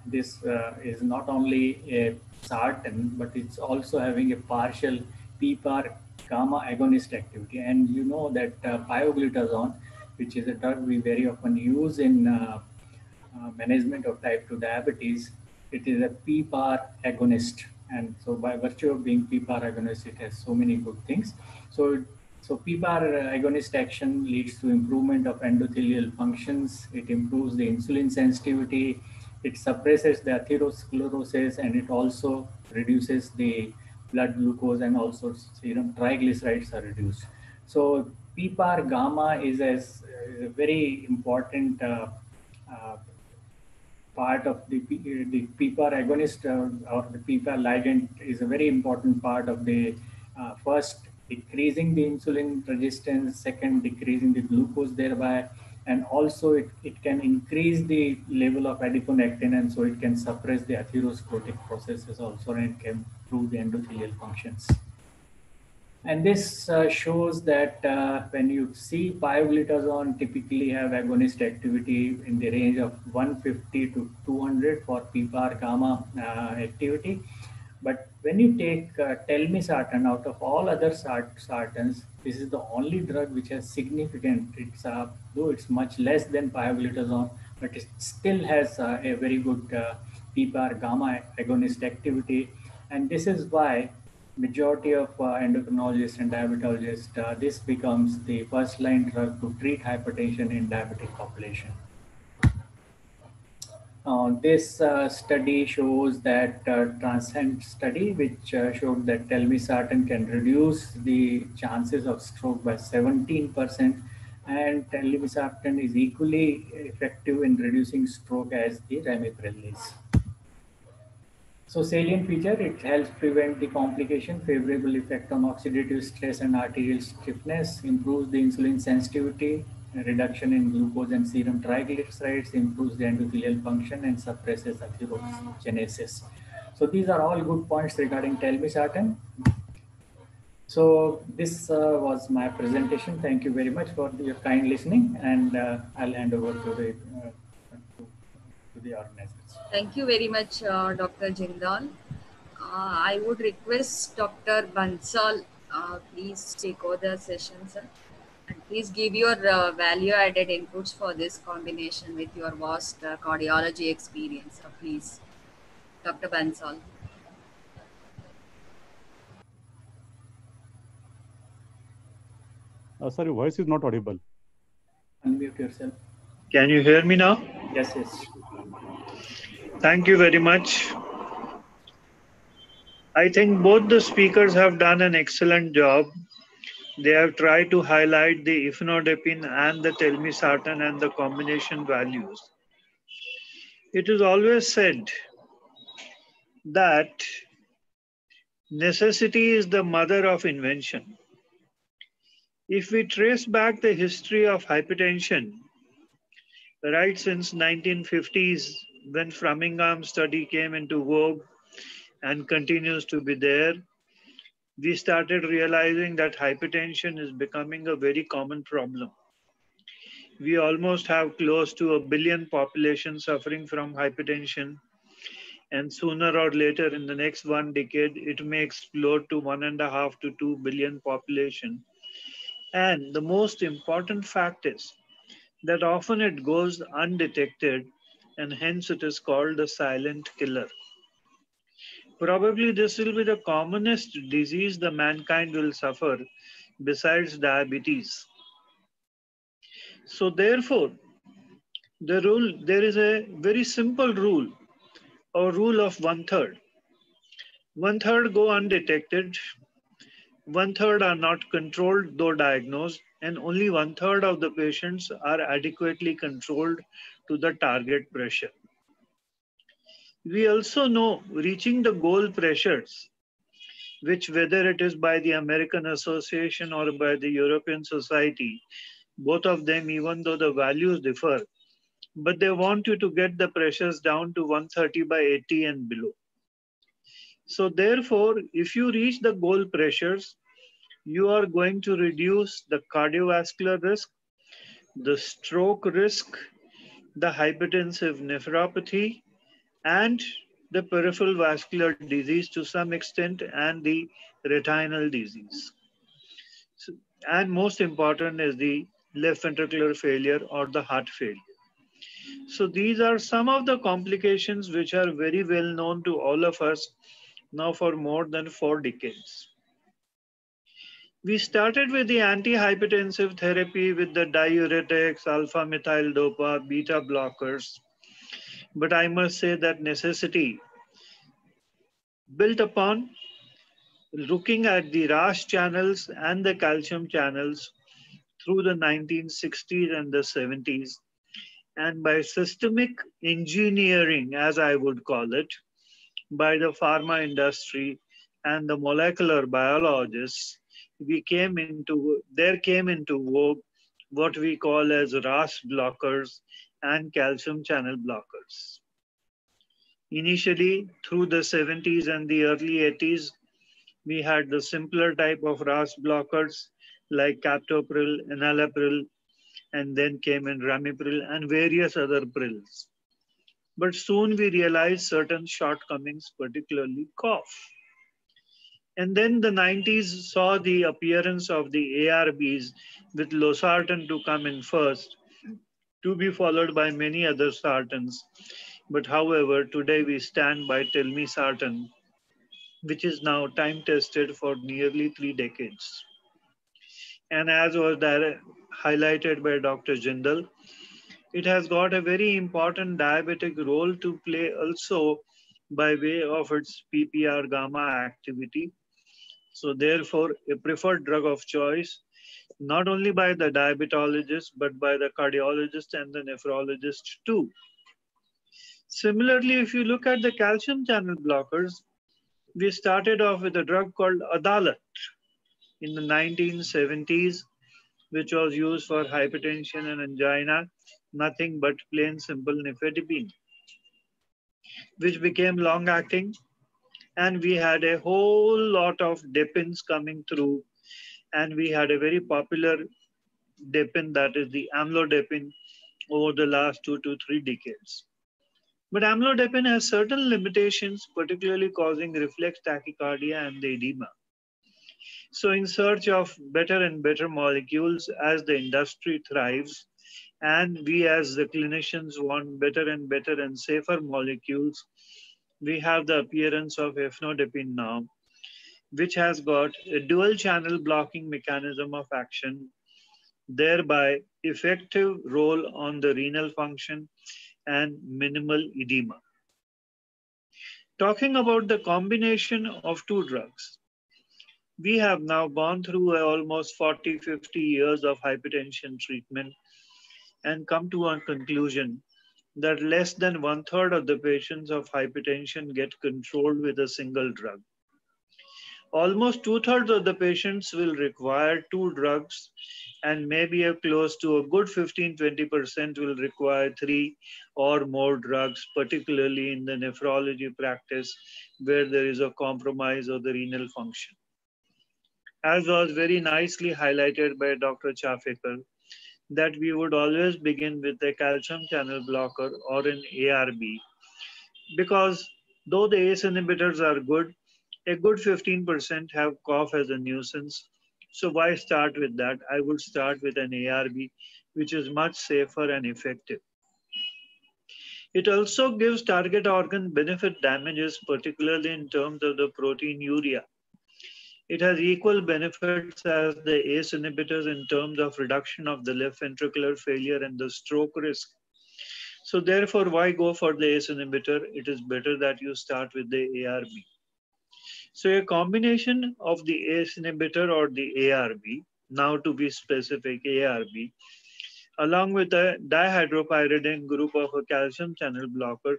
D: this is not only a sartan, but it's also having a partial PPAR gamma agonist activity. And you know that pioglitazone, which is a drug we very often use in management of type 2 diabetes, it is a PPAR agonist. And so by virtue of being PPAR agonist, it has so many good things. So PPAR agonist action leads to improvement of endothelial functions. It improves the insulin sensitivity. It suppresses the atherosclerosis, and it also reduces the blood glucose, and also serum triglycerides are reduced. So PPAR gamma is a very important part of the PPAR agonist, or the PPAR ligand is a very important part of the first decreasing the insulin resistance, second decreasing the glucose thereby, and also it can increase the level of adiponectin, and so it can suppress the atherosclerotic processes also, and it can improve the endothelial functions. And this shows that when you see pioglitazone typically have agonist activity in the range of 150 to 200 for PPAR gamma activity. But when you take telmisartan, out of all other sartans, this is the only drug which has significant, though it's much less than pioglitazone, but it still has a very good PPAR gamma agonist activity. And this is why majority of endocrinologists and diabetologists, this becomes the first line drug to treat hypertension in diabetic population. This study shows that Transcend study, which showed that telmisartan can reduce the chances of stroke by 17%, and telmisartan is equally effective in reducing stroke as the ramipril. So salient feature, it helps prevent the complication, favorable effect on oxidative stress and arterial stiffness, improves the insulin sensitivity, reduction in glucose and serum triglycerides, improves the endothelial function, and suppresses atherogenesis. So these are all good points regarding telmisartan. So this was my presentation. Thank you very much for your kind listening, and I'll hand over to the organizers.
B: Thank you very much, Dr. Jindal. I would request Dr. Bansal, please take over the session, sir. And please give your value-added inputs for this combination with your vast cardiology experience. So please, Dr. Bansal.
E: Sorry, voice is not audible.
D: Unmute yourself.
F: Can you hear me now?
D: Yes, yes.
F: Thank you very much. I think both the speakers have done an excellent job. They have tried to highlight the ifnodipine and the telmisartan and the combination values. It is always said that necessity is the mother of invention. If we trace back the history of hypertension, right since 1950s, when Framingham study came into vogue and continues to be there, we started realizing that hypertension is becoming a very common problem. We almost have close to 1 billion population suffering from hypertension, and sooner or later in the next 1 decade, it may explode to 1.5 to 2 billion population. And the most important fact is that often it goes undetected, and hence it is called the silent killer. Probably this will be the commonest disease the mankind will suffer besides diabetes. So therefore, there is a very simple rule, or rule of 1/3. 1/3 go undetected, 1/3 are not controlled though diagnosed, and only 1/3 of the patients are adequately controlled to the target pressure. We also know reaching the goal pressures, which whether it is by the American Association or by the European Society, both of them, even though the values differ, but they want you to get the pressures down to 130/80 and below. So therefore, if you reach the goal pressures, you are going to reduce the cardiovascular risk, the stroke risk, the hypertensive nephropathy, and the peripheral vascular disease to some extent, and the retinal disease. So, and most important is the left ventricular failure or the heart failure. So these are some of the complications which are very well known to all of us now for more than 4 decades. We started with the antihypertensive therapy with the diuretics, alpha-methyl-dopa, beta blockers. But I must say that necessity built upon looking at the RAS channels and the calcium channels through the 1960s and the 70s. And by systemic engineering, as I would call it, by the pharma industry and the molecular biologists, there came into vogue what we call as RAS blockers and calcium channel blockers. Initially, through the 70s and the early 80s, we had the simpler type of RAS blockers like captopril, enalapril, and then came in ramipril and various other prils. But soon we realized certain shortcomings, particularly cough. And then the 90s saw the appearance of the ARBs with losartan to come in first, to be followed by many other sartans. But however, today we stand by telmisartan, which is now time tested for nearly 3 decades. And as was highlighted by Dr. Jindal, it has got a very important diabetic role to play also by way of its PPR gamma activity. So therefore, a preferred drug of choice, not only by the diabetologist, but by the cardiologist and the nephrologist too. Similarly, if you look at the calcium channel blockers, we started off with a drug called Adalat in the 1970s, which was used for hypertension and angina, nothing but plain simple nifedipine, which became long-acting, and we had a whole lot of depins coming through, and we had a very popular depin, that is the amlodepine, over the last 2 to 3 decades. But amlodepine has certain limitations, particularly causing reflex tachycardia and the edema. So in search of better and better molecules as the industry thrives, and we as the clinicians want better and better and safer molecules, we have the appearance of efnodepine now, which has got a dual channel blocking mechanism of action, thereby effective role on the renal function and minimal edema. Talking about the combination of 2 drugs, we have now gone through almost 40-50 years of hypertension treatment and come to a conclusion that less than 1/3 of the patients of hypertension get controlled with a single drug. Almost 2/3 of the patients will require 2 drugs, and maybe close to a good 15-20% will require 3 or more drugs, particularly in the nephrology practice where there is a compromise of the renal function. As was very nicely highlighted by Dr. Chafekar, that we would always begin with a calcium channel blocker or an ARB, because though the ACE inhibitors are good, a good 15% have cough as a nuisance. So why start with that? I would start with an ARB, which is much safer and effective. It also gives target organ benefit damages, particularly in terms of the proteinuria. It has equal benefits as the ACE inhibitors in terms of reduction of the left ventricular failure and the stroke risk. So therefore, why go for the ACE inhibitor? It is better that you start with the ARB. So a combination of the ACE inhibitor or the ARB, now to be specific ARB, along with a dihydropyridine group of a calcium channel blocker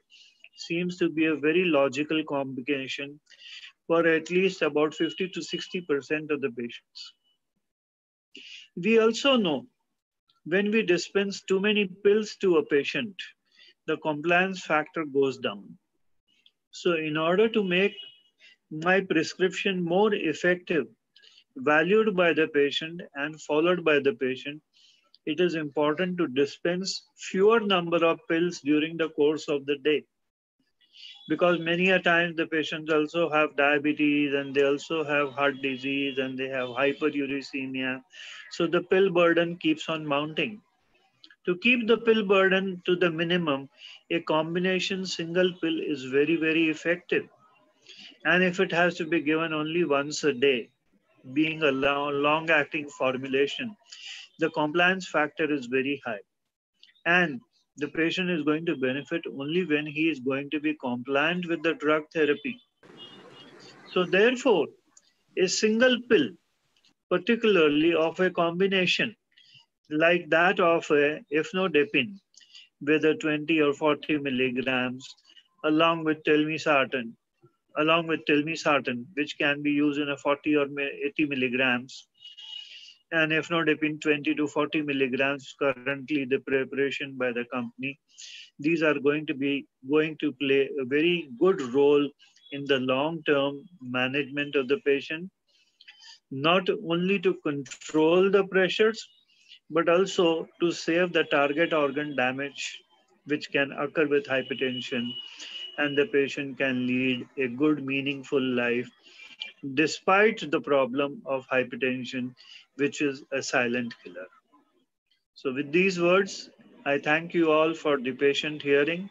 F: seems to be a very logical combination for at least about 50 to 60% of the patients. We also know when we dispense too many pills to a patient, the compliance factor goes down. So in order to make my prescription more effective, valued by the patient and followed by the patient, it is important to dispense fewer number of pills during the course of the day. because many a times the patients also have diabetes and they also have heart disease and they have hyperuricemia. So the pill burden keeps on mounting. To keep the pill burden to the minimum, a combination single pill is very, very effective. And if it has to be given only once a day, being a long-acting formulation, the compliance factor is very high. And the patient is going to benefit only when he is going to be compliant with the drug therapy. So therefore, a single pill, particularly of a combination like that of a ifnodipine, whether 20 or 40 milligrams, along with telmisartan, which can be used in a 40 or 80 milligrams, and ifnodipine 20 to 40 milligrams, currently the preparation by the company. These are going to play a very good role in the long-term management of the patient, not only to control the pressures, but also to save the target organ damage which can occur with hypertension, and the patient can lead a good, meaningful life despite the problem of hypertension, which is a silent killer. So with these words, I thank you all for the patient hearing.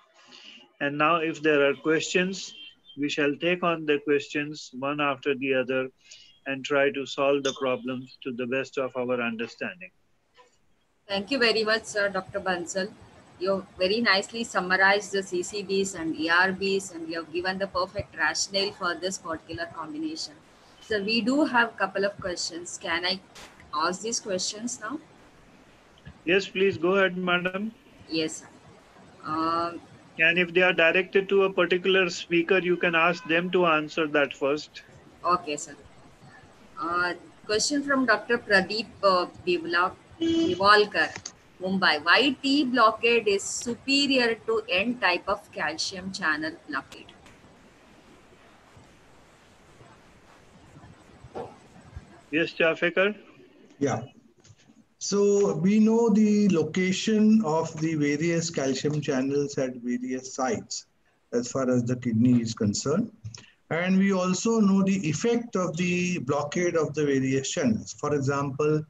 F: And now if there are questions, we shall take on the questions one after the other and try to solve the problems to the best of our understanding.
B: Thank you very much, sir, Dr. Bansal. You very nicely summarized the CCBs and ERBs, and you have given the perfect rationale for this particular combination. So we do have a couple of questions. Can I ask these questions now?
F: Yes, please go ahead, madam.
B: Yes, sir.
F: And if they are directed to a particular speaker, you can ask them to answer that first.
B: Okay, sir. Question from Dr. Pradeep Bivalkar, Mumbai. Why T blockade is superior to N type of calcium channel blockade?
F: Yes, Jafekar.
C: Yeah. So we know the location of the various calcium channels at various sites as far as the kidney is concerned. And we also know the effect of the blockade of the various channels. For example,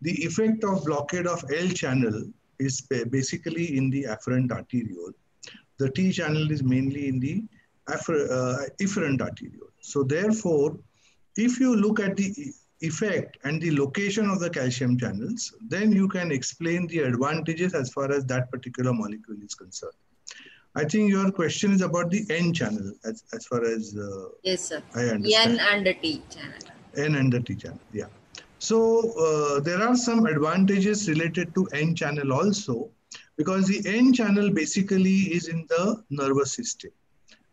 C: the effect of blockade of L channel is basically in the afferent arteriole. The T channel is mainly in the efferent arteriole. So therefore, if you look at the effect and the location of the calcium channels, then you can explain the advantages as far as that particular molecule is concerned. I think your question is about the N channel as far as
B: yes, sir.
C: I understand.
B: N and the T channel.
C: N and the T channel, yeah. So there are some advantages related to N channel also, because the N channel basically is in the nervous system.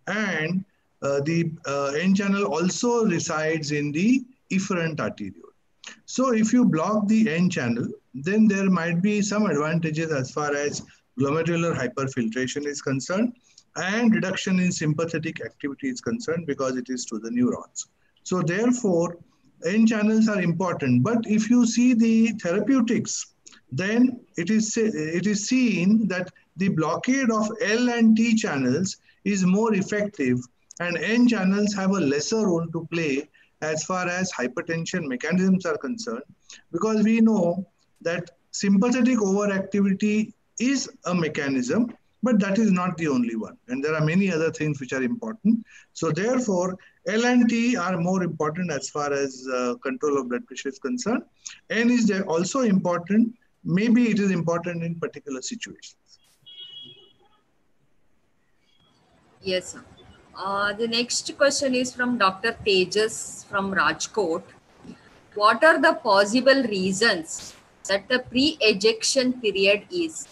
C: And the N channel also resides in the efferent arteriole. So if you block the N channel, then there might be some advantages as far as glomerular hyperfiltration is concerned and reduction in sympathetic activity is concerned, because it is to the neurons. So therefore, N channels are important. But if you see the therapeutics, then it is seen that the blockade of L and T channels is more effective, and N channels have a lesser role to play as far as hypertension mechanisms are concerned, because we know that sympathetic overactivity is a mechanism, but that is not the only one. And there are many other things which are important. So therefore, L and T are more important as far as control of blood pressure is concerned. N is also important. Maybe it is important in particular situations.
B: Yes, sir. The next question is from Dr. Tejas from Rajkot. What are the possible reasons that the pre-ejection period is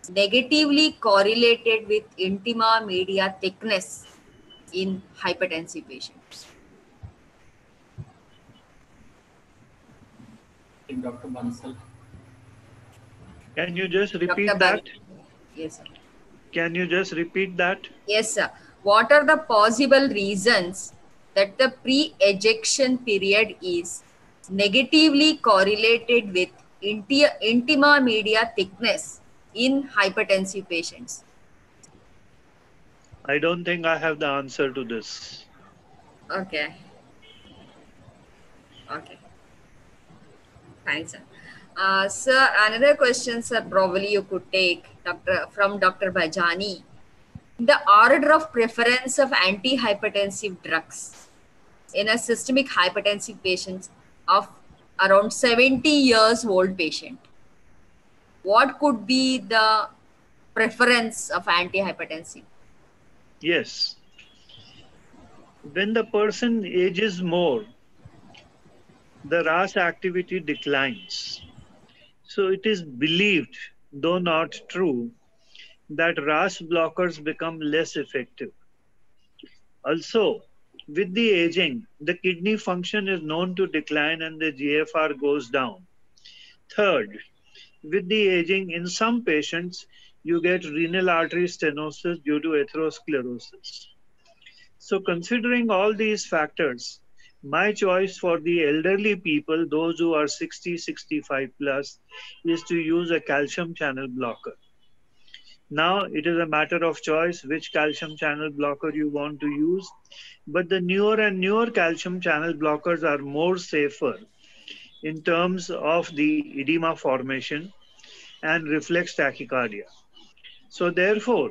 B: negatively correlated with intima media thickness in hypertensive patients?
D: Dr. Bansal.
F: Can you just repeat that?
B: Yes, sir.
F: Can you just repeat that?
B: Yes, sir. What are the possible reasons that the pre-ejection period is negatively correlated with intima media thickness in hypertensive patients?
F: I don't think I have the answer to this.
B: Okay. Okay. Thanks, sir. Sir, another question, sir, probably you could take from Dr. Bajani. The order of preference of antihypertensive drugs in a systemic hypertensive patient of around 70 years old patient. What could be the preference of antihypertensive?
F: Yes. When the person ages more, the RAS activity declines. So it is believed, though not true, that RAS blockers become less effective. Also, with the aging, the kidney function is known to decline and the GFR goes down. Third, with the aging, in some patients, you get renal artery stenosis due to atherosclerosis. So considering all these factors, my choice for the elderly people, those who are 60, 65 plus, is to use a calcium channel blocker. Now it is a matter of choice which calcium channel blocker you want to use, but the newer and newer calcium channel blockers are more safer in terms of the edema formation and reflex tachycardia. So therefore,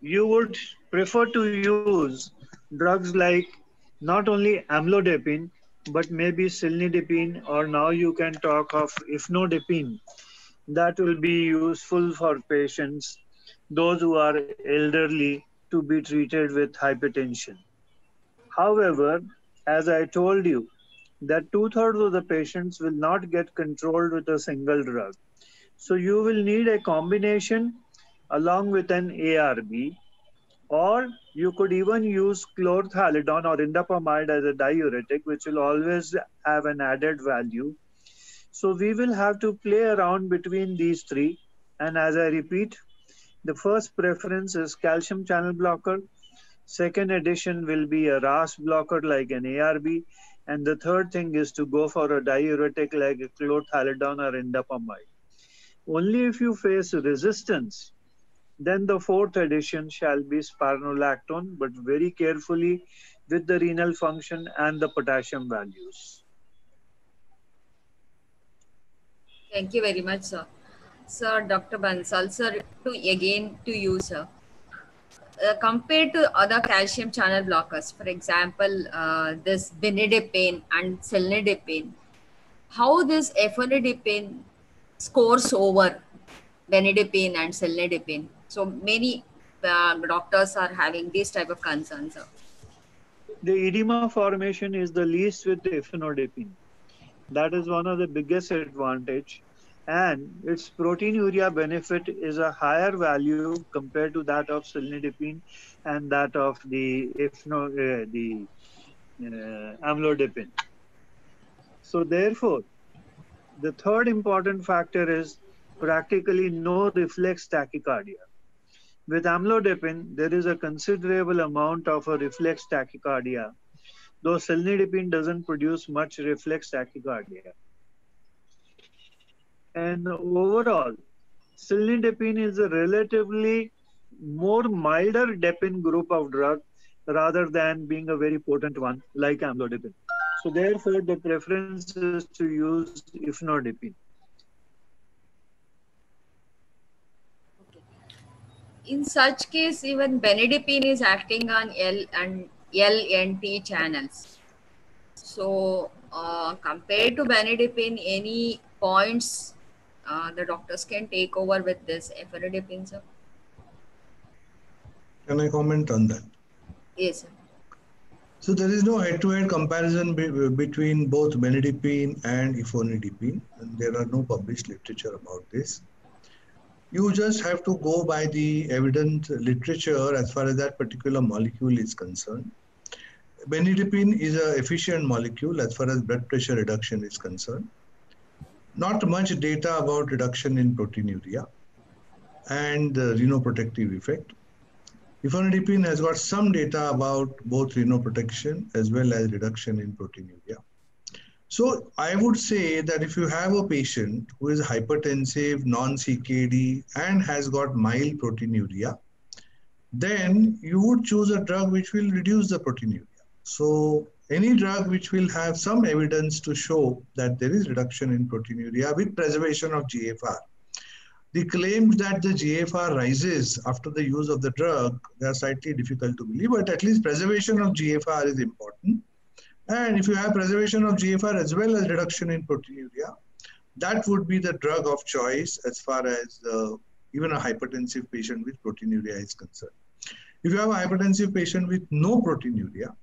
F: you would prefer to use drugs like not only amlodipine, but maybe cilnidipine, or now you can talk of ifnodipine. That will be useful for patients, those who are elderly, to be treated with hypertension. However, as I told you, that 2/3 of the patients will not get controlled with a single drug. So you will need a combination along with an ARB, or you could even use chlorthalidone or indapamide as a diuretic, which will always have an added value. So we will have to play around between these three. And as I repeat, the first preference is calcium channel blocker. Second addition will be a RAS blocker like an ARB. And the third thing is to go for a diuretic like a chlorthalidone or indapamide. Only if you face resistance, then the fourth addition shall be spironolactone, but very carefully with the renal function and the potassium values.
B: Thank you very much, sir. Sir, Dr. Bansal, sir, again to you, sir. Compared to other calcium channel blockers, for example, this benidipine and cilnidipine, how this efenadipine scores over benidipine and cilnidipine? So many doctors are having these type of concerns, sir.
F: The edema formation is the least with ifnodipine. That is one of the biggest advantage, and its proteinuria benefit is a higher value compared to that of cilnidipine and that of the amlodipine. So therefore, the third important factor is practically no reflex tachycardia. With amlodipine, there is a considerable amount of a reflex tachycardia, though cilnidipine doesn't produce much reflex tachycardia. And overall, cilnidipine is a relatively more milder dipine group of drug rather than being a very potent one like amlodipine. So therefore, the preference is to use ifnodipine.
B: In such case, even benidipine is acting on L and LNT channels. So compared to benidipine, any points the doctors can take over with this efenadipine, sir?
C: Can I comment on that?
B: Yes, sir.
C: So there is no head-to-head comparison between both benidipine and ifenadipine, and there are no published literature about this. You just have to go by the evident literature as far as that particular molecule is concerned. Benidipine is an efficient molecule as far as blood pressure reduction is concerned. Not much data about reduction in proteinuria and renoprotective effect. Ifenadipine has got some data about both renoprotection as well as reduction in proteinuria. So I would say that if you have a patient who is hypertensive, non-CKD, and has got mild proteinuria, then you would choose a drug which will reduce the proteinuria. So any drug which will have some evidence to show that there is reduction in proteinuria with preservation of GFR. The claims that the GFR rises after the use of the drug, they are slightly difficult to believe, but at least preservation of GFR is important. And if you have preservation of GFR as well as reduction in proteinuria, that would be the drug of choice as far as even a hypertensive patient with proteinuria is concerned. If you have a hypertensive patient with no proteinuria,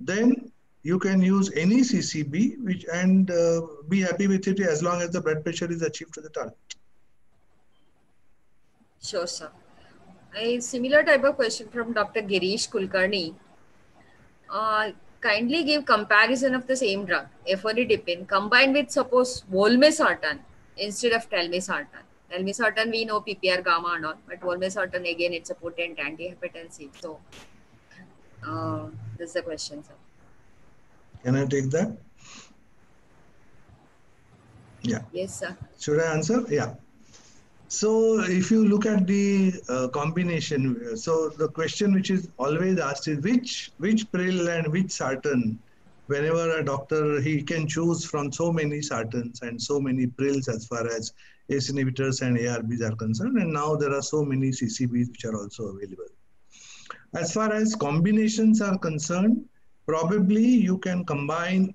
C: then you can use any CCB and be happy with it as long as the blood pressure is achieved to the target.
B: Sure, sir. A similar type of question from Dr. Girish Kulkarni. Kindly give comparison of the same drug, efonidipine, combined with suppose olmesartan instead of telmisartan. Telmisartan, we know PPR gamma and all, but olmesartan again, it's a potent antihypertensive. So, this is the question, sir.
C: Can I take that? Yeah.
B: Yes, sir.
C: Should I answer? Yeah. So if you look at the combination, so the question which is always asked is which pril and which sartan, whenever a doctor, he can choose from so many sartans and so many prils as far as ACE inhibitors and ARBs are concerned, and now there are so many CCBs which are also available. As far as combinations are concerned, probably you can combine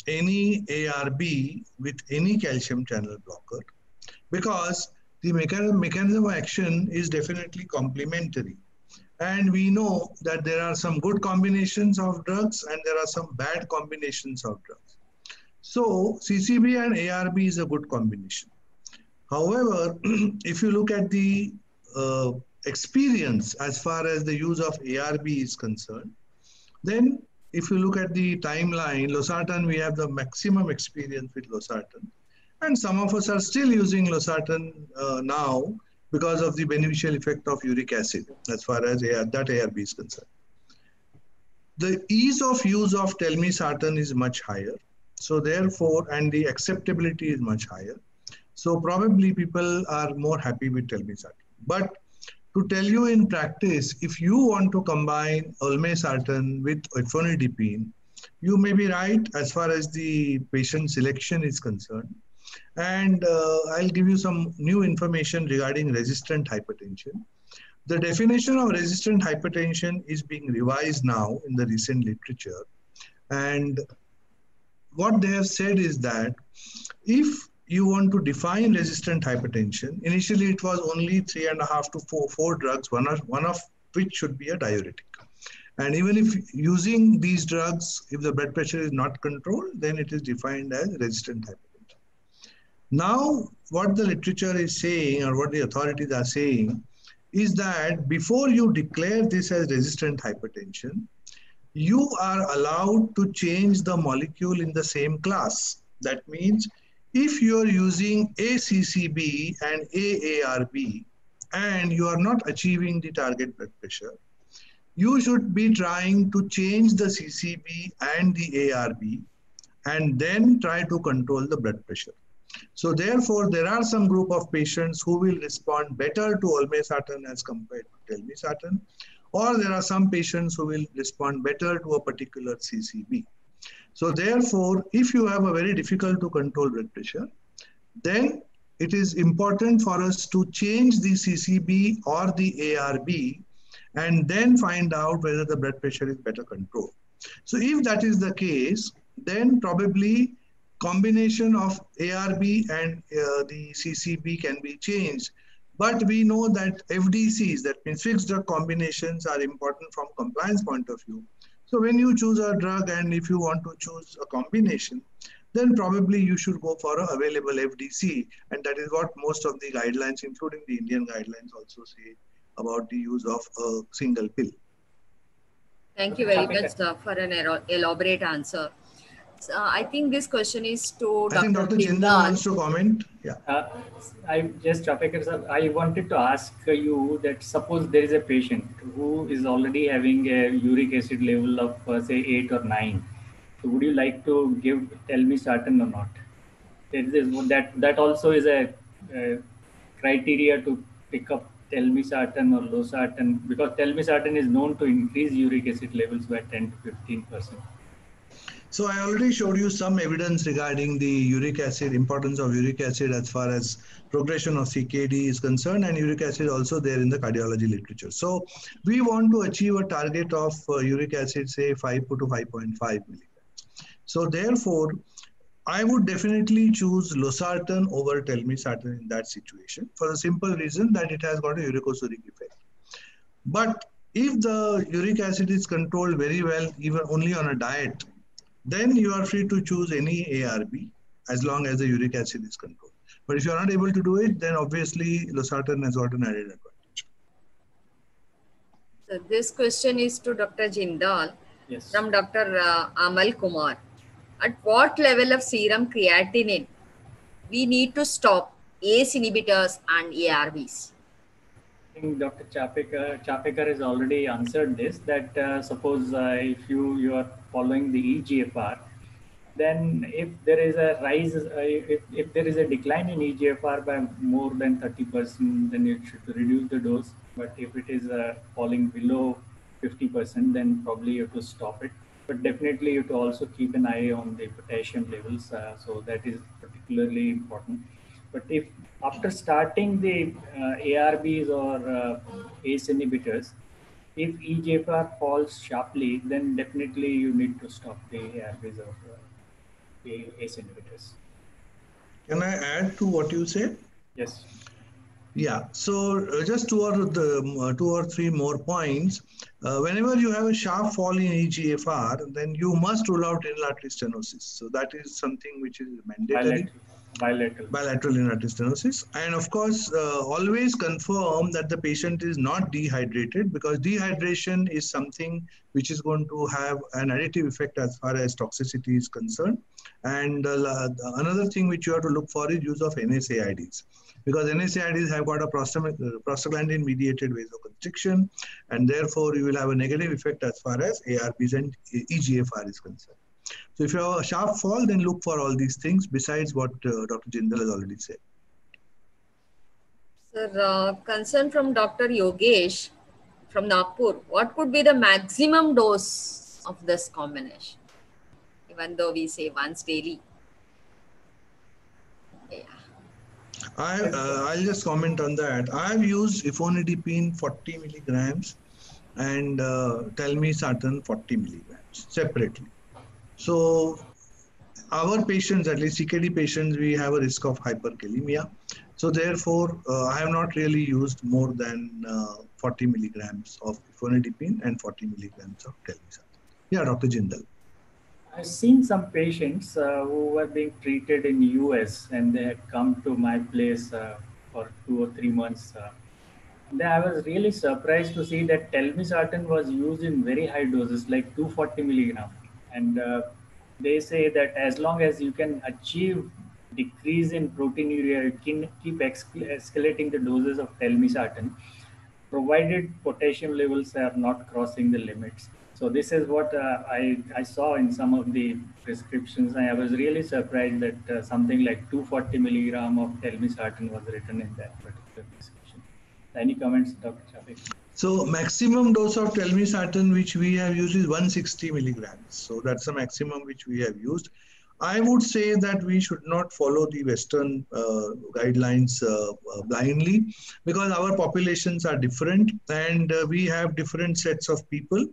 C: any ARB with any calcium channel blocker, because the mechanism of action is definitely complementary. And we know that there are some good combinations of drugs and there are some bad combinations of drugs. So CCB and ARB is a good combination. However, if you look at the experience as far as the use of ARB is concerned, then if you look at the timeline, losartan, we have the maximum experience with losartan. And some of us are still using losartan now because of the beneficial effect of uric acid as far as that ARB is concerned. The ease of use of telmisartan is much higher. So therefore, and the acceptability is much higher. So probably people are more happy with telmisartan. But to tell you in practice, if you want to combine olmesartan with efonidipine, you may be right as far as the patient selection is concerned. And I'll give you some new information regarding resistant hypertension. The definition of resistant hypertension is being revised now in the recent literature. And what they have said is that if you want to define resistant hypertension, initially it was only 3.5 to 4 drugs, one of which should be a diuretic. And even if using these drugs, if the blood pressure is not controlled, then it is defined as resistant hypertension. Now, what the literature is saying, or what the authorities are saying, is that before you declare this as resistant hypertension, you are allowed to change the molecule in the same class. That means if you are using ACCB and AARB and you are not achieving the target blood pressure, you should be trying to change the CCB and the ARB and then try to control the blood pressure. So therefore, there are some group of patients who will respond better to olmesartan as compared to telmisartan, or there are some patients who will respond better to a particular CCB. So therefore, if you have a very difficult to control blood pressure, then it is important for us to change the CCB or the ARB and then find out whether the blood pressure is better controlled. So if that is the case, then probably combination of ARB and the CCB can be changed. But we know that FDCs, that means fixed drug combinations, are important from compliance point of view. So when you choose a drug and if you want to choose a combination, then probably you should go for an available FDC. And that is what most of the guidelines, including the Indian guidelines, also say about the use of a single pill.
B: Thank you very much, sir, for an elaborate answer. I think this question is to
C: I think Dr. Chindan wants to comment. Yeah.
D: I wanted to ask you that suppose there is a patient who is already having a uric acid level of say 8 or 9. So would you like to give telmisartan or not? That also is a criteria to pick up telmisartan or losartan, because telmisartan is known to increase uric acid levels by 10 to 15%.
C: So I already showed you some evidence regarding the uric acid, importance of uric acid as far as progression of CKD is concerned, and uric acid also there in the cardiology literature. So we want to achieve a target of uric acid, say 5 to 5.5 milligrams. So therefore, I would definitely choose losartan over telmisartan in that situation for the simple reason that it has got a uricosuric effect. But if the uric acid is controlled very well, even only on a diet, then you are free to choose any ARB as long as the uric acid is controlled. But if you are not able to do it, then obviously losartan has got an added advantage.
B: So this question is to Dr. Jindal.
D: Yes.
B: From Dr. Amal Kumar. At what level of serum creatinine we need to stop ACE inhibitors and ARBs?
D: I think Dr. Chapekar has already answered this, that suppose if you are following the EGFR, then if there is a rise, if there is a decline in EGFR by more than 30%, then you should reduce the dose. But if it is falling below 50%, then probably you have to stop it. But definitely you have to also keep an eye on the potassium levels. So that is particularly important. But if after starting the ARBs or ACE inhibitors, if EGFR falls sharply, then definitely you need to stop the ARBs or the ACE inhibitors.
C: Can I add to what you said?
D: Yes.
C: Yeah, so just two or three more points. Whenever you have a sharp fall in EGFR, then you must rule out renal artery stenosis. So that is something which is mandatory. Bilateral renal artery stenosis. And of course, always confirm that the patient is not dehydrated, because dehydration is something which is going to have an additive effect as far as toxicity is concerned. And another thing which you have to look for is use of NSAIDs, because NSAIDs have got a prostaglandin mediated vasoconstriction, and therefore you will have a negative effect as far as ARBs and EGFR is concerned. So if you have a sharp fall, then look for all these things besides what Dr. Jindal has already said.
B: Sir, concern from Dr. Yogesh from Nagpur. What could be the maximum dose of this combination? Even though we say once daily. Yeah.
C: I'll just comment on that. I've used ifosfamide 40 milligrams and telmisartan 40 milligrams separately. So our patients, at least CKD patients, we have a risk of hyperkalemia. So therefore, I have not really used more than 40 milligrams of ifosfamide and 40 milligrams of telmisartan. Yeah, Dr. Jindal.
D: I've seen some patients who were being treated in US, and they had come to my place for 2 or 3 months. I was really surprised to see that telmisartan was used in very high doses, like 240 milligrams. And they say that as long as you can achieve decrease in proteinuria, you can keep escalating the doses of telmisartan, provided potassium levels are not crossing the limits. So this is what I saw in some of the prescriptions. I was really surprised that something like 240 milligram of telmisartan was written in that particular prescription. Any comments, Dr. Chapek?
C: So maximum dose of telmisartan which we have used is 160 milligrams. So that's the maximum which we have used. I would say that we should not follow the Western guidelines blindly, because our populations are different and we have different sets of people.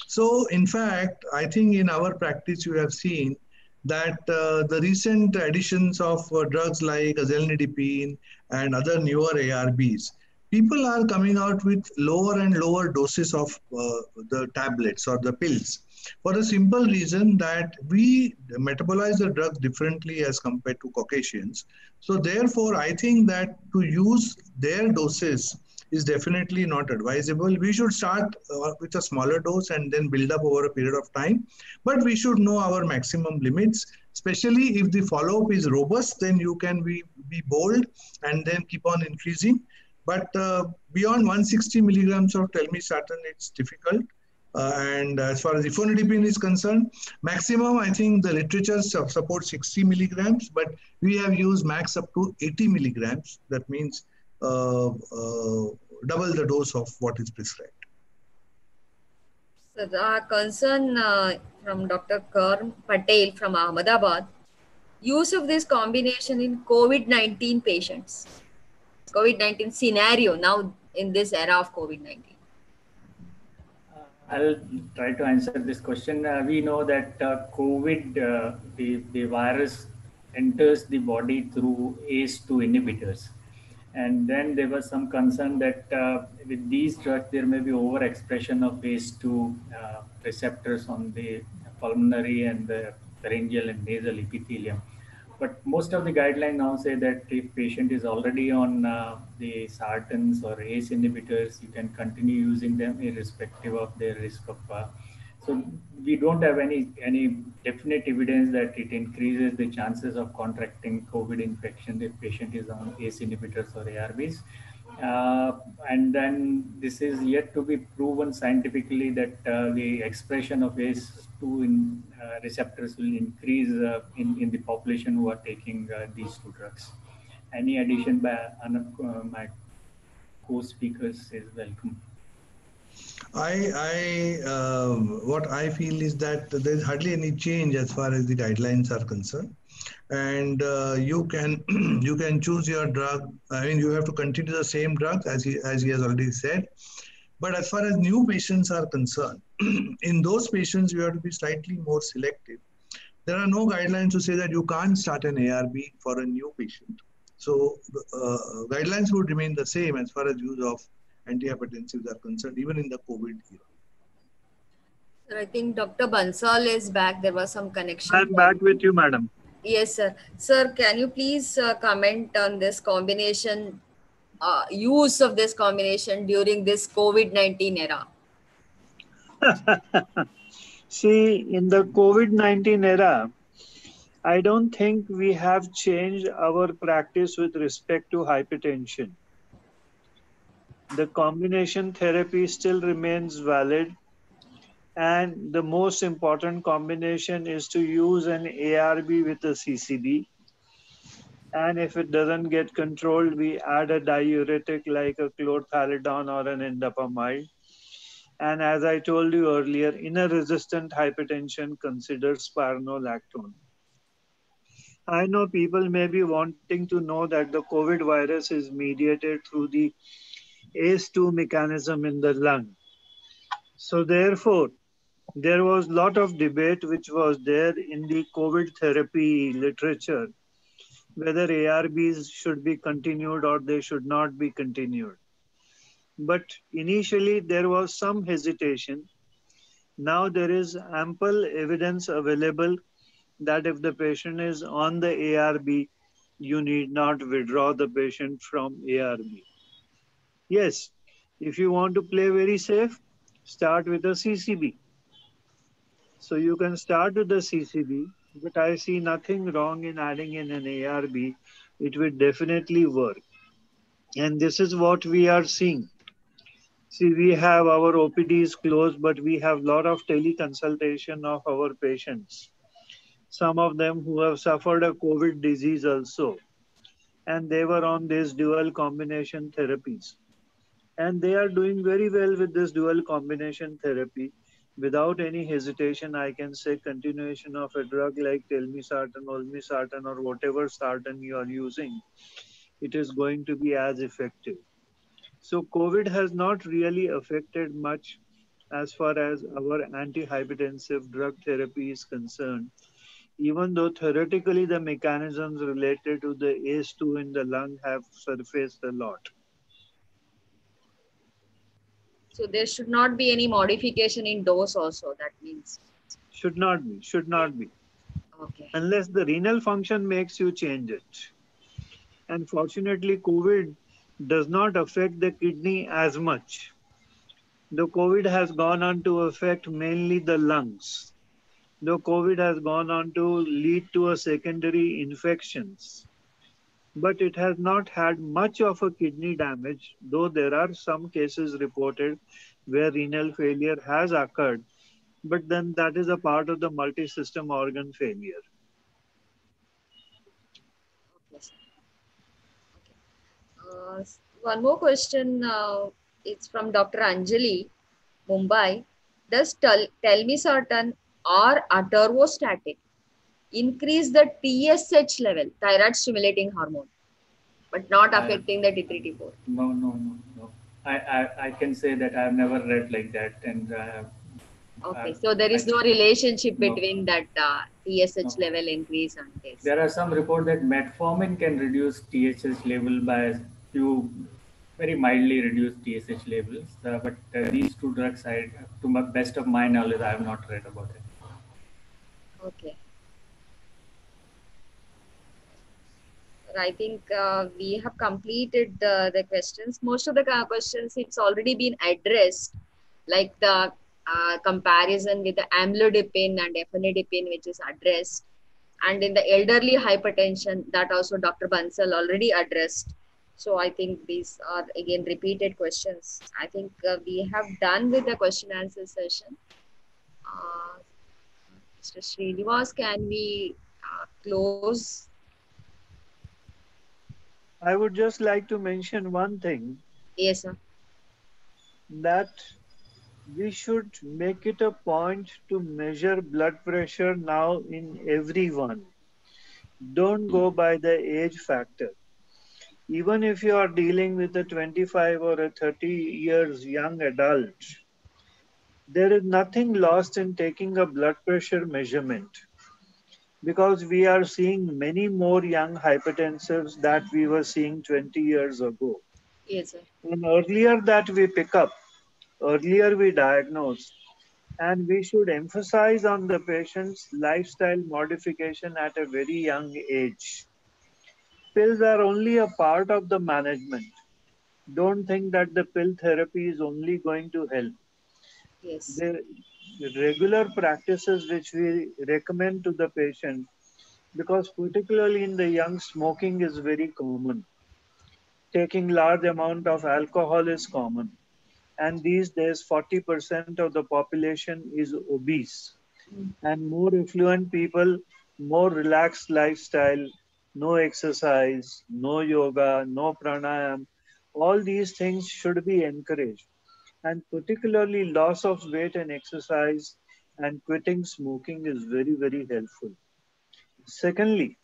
C: So in fact, I think in our practice you have seen that the recent additions of drugs like azelnidipine and other newer ARBs, people are coming out with lower and lower doses of the tablets or the pills, for the simple reason that we metabolize the drug differently as compared to Caucasians. So therefore, I think that to use their doses is definitely not advisable. We should start with a smaller dose and then build up over a period of time. But we should know our maximum limits, especially if the follow-up is robust, then you can be bold and then keep on increasing. But beyond 160 milligrams of telmisartan, it's difficult. And as far as ifosfamide is concerned, maximum, I think the literature supports 60 milligrams, but we have used max up to 80 milligrams. That means double the dose of what is prescribed.
B: So the concern from Dr. Karm Patel from Ahmedabad, use of this combination in COVID-19 patients, COVID-19 scenario now in this era of COVID-19.
D: I'll try to answer this question. We know that COVID, the virus enters the body through ACE2 inhibitors. And then there was some concern that with these drugs, there may be overexpression of ACE2 receptors on the pulmonary and the pharyngeal and nasal epithelium. But most of the guidelines now say that if patient is already on the sartans or ACE inhibitors, you can continue using them irrespective of their risk of. So we don't have any definite evidence that it increases the chances of contracting COVID infection if patient is on ACE inhibitors or ARBs. And then this is yet to be proven scientifically that the expression of ACE2 in receptors will increase in the population who are taking these two drugs. Any addition by my co-speakers is welcome.
C: What I feel is that there's hardly any change as far as the guidelines are concerned, and you can choose your drug. I mean, you have to continue the same drug as he has already said. But as far as new patients are concerned, in those patients you have to be slightly more selective. There are no guidelines to say that you can't start an ARB for a new patient. So guidelines would remain the same as far as use of antihypertensives are concerned, even in the COVID era.
B: Sir, I think Dr. Bansal is back. There was some connection.
F: I'm back with you, madam.
B: Yes, sir. Sir, can you please comment on this combination, use of this combination during this COVID-19 era?
F: See, in the COVID-19 era, I don't think we have changed our practice with respect to hypertension. The combination therapy still remains valid, and the most important combination is to use an ARB with a CCB. And if it doesn't get controlled, we add a diuretic like a chlorthalidone or an indapamide. And as I told you earlier, in a resistant hypertension, consider spironolactone. I know people may be wanting to know that the COVID virus is mediated through the ACE2 mechanism in the lung. So therefore, there was a lot of debate which was there in the COVID therapy literature, whether ARBs should be continued or they should not be continued. But initially there was some hesitation. Now there is ample evidence available that if the patient is on the ARB, you need not withdraw the patient from ARB. Yes, if you want to play very safe, start with a CCB. So you can start with the CCB, but I see nothing wrong in adding in an ARB. It will definitely work. And this is what we are seeing. See, we have our OPDs closed, but we have a lot of teleconsultation of our patients. Some of them who have suffered a COVID disease also. And they were on these dual combination therapies. And they are doing very well with this dual combination therapy. Without any hesitation, I can say continuation of a drug like telmisartan, olmesartan, or whatever sartan you are using, it is going to be as effective. So COVID has not really affected much as far as our antihypertensive drug therapy is concerned, even though theoretically the mechanisms related to the ACE2 in the lung have surfaced a lot.
B: So there should not be any modification in dose also, that means?
F: Should not be.
B: Okay.
F: Unless the renal function makes you change it. And fortunately, COVID does not affect the kidney as much. The COVID has gone on to affect mainly the lungs. The COVID has gone on to lead to a secondary infections. But it has not had much of a kidney damage, though there are some cases reported where renal failure has occurred. But then that is a part of the multi-system organ failure.
B: Okay. One more question. It's from Dr. Anjali, Mumbai. Does telmisartan or atorvastatin increase the TSH level, thyroid stimulating hormone, but not affecting the T3, T4?
D: No. I can say that I've never read like that, and
B: Okay, so there is no relationship
D: No.
B: between that TSH
D: No.
B: level increase and this.
D: There are some reports that metformin can reduce TSH level by a few very mildly reduced TSH levels, but these two drugs, to my best of my knowledge, I have not read about it.
B: Okay. I think we have completed the questions. Most of the questions it's already been addressed, like the comparison with the amlodipine and ephedrine, which is addressed, and in the elderly hypertension that also Dr. Bansal already addressed. So I think these are again repeated questions. I think we have done with the question answer session. Mr. Srinivas, can we close?
F: I would just like to mention one thing,
B: Yes, sir.
F: that we should make it a point to measure blood pressure now in everyone. Don't go by the age factor. Even if you are dealing with a 25 or a 30 years young adult, there is nothing lost in taking a blood pressure measurement, because we are seeing many more young hypertensives that we were seeing 20 years ago.
B: Yes, sir.
F: And earlier that we pick up, earlier we diagnose, and we should emphasize on the patient's lifestyle modification at a very young age. Pills are only a part of the management. Don't think that the pill therapy is only going to help.
B: Yes.
F: The regular practices which we recommend to the patient, because particularly in the young, smoking is very common. Taking large amount of alcohol is common. And these days 40% of the population is obese. And more affluent people, more relaxed lifestyle, no exercise, no yoga, no pranayam, all these things should be encouraged. And particularly loss of weight and exercise and quitting smoking is very, very helpful. Secondly,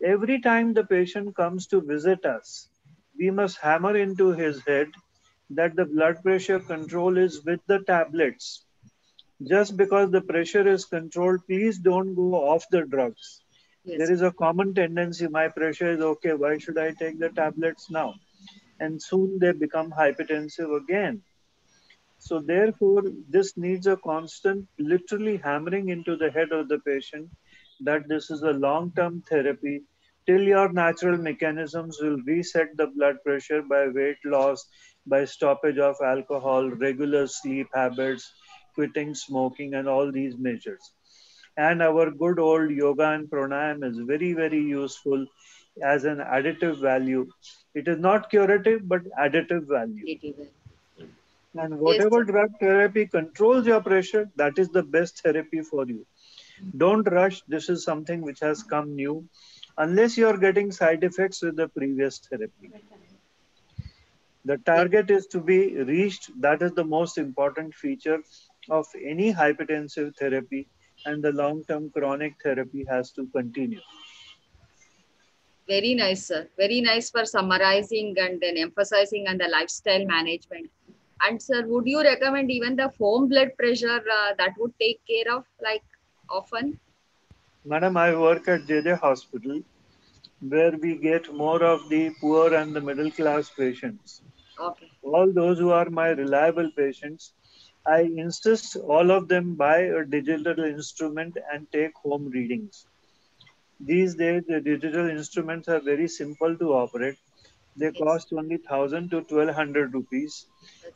F: every time the patient comes to visit us, we must hammer into his head that the blood pressure control is with the tablets. Just because the pressure is controlled, please don't go off the drugs.
B: Yes.
F: There is a common tendency, my pressure is okay, why should I take the tablets now? And soon they become hypertensive again. So therefore, this needs a constant, literally hammering into the head of the patient that this is a long-term therapy till your natural mechanisms will reset the blood pressure by weight loss, by stoppage of alcohol, regular sleep habits, quitting smoking, and all these measures. And our good old yoga and pranayam is very, very useful as an additive value. It is not curative, but additive value. And whatever drug therapy controls your pressure, that is the best therapy for you. Don't rush. This is something which has come new, unless you are getting side effects with the previous therapy. The target is to be reached. That is the most important feature of any hypertensive therapy, and the long-term chronic therapy has to continue.
B: Very nice, sir. Very nice for summarizing and then emphasizing on the lifestyle management. And sir, would you recommend even the foam blood pressure that would take care of like often?
F: Madam, I work at JJ Hospital, where we get more of the poor and the middle class patients.
B: Okay.
F: All those who are my reliable patients, I insist all of them buy a digital instrument and take home readings. These days, the digital instruments are very simple to operate. They cost only 1,000 to 1,200 rupees.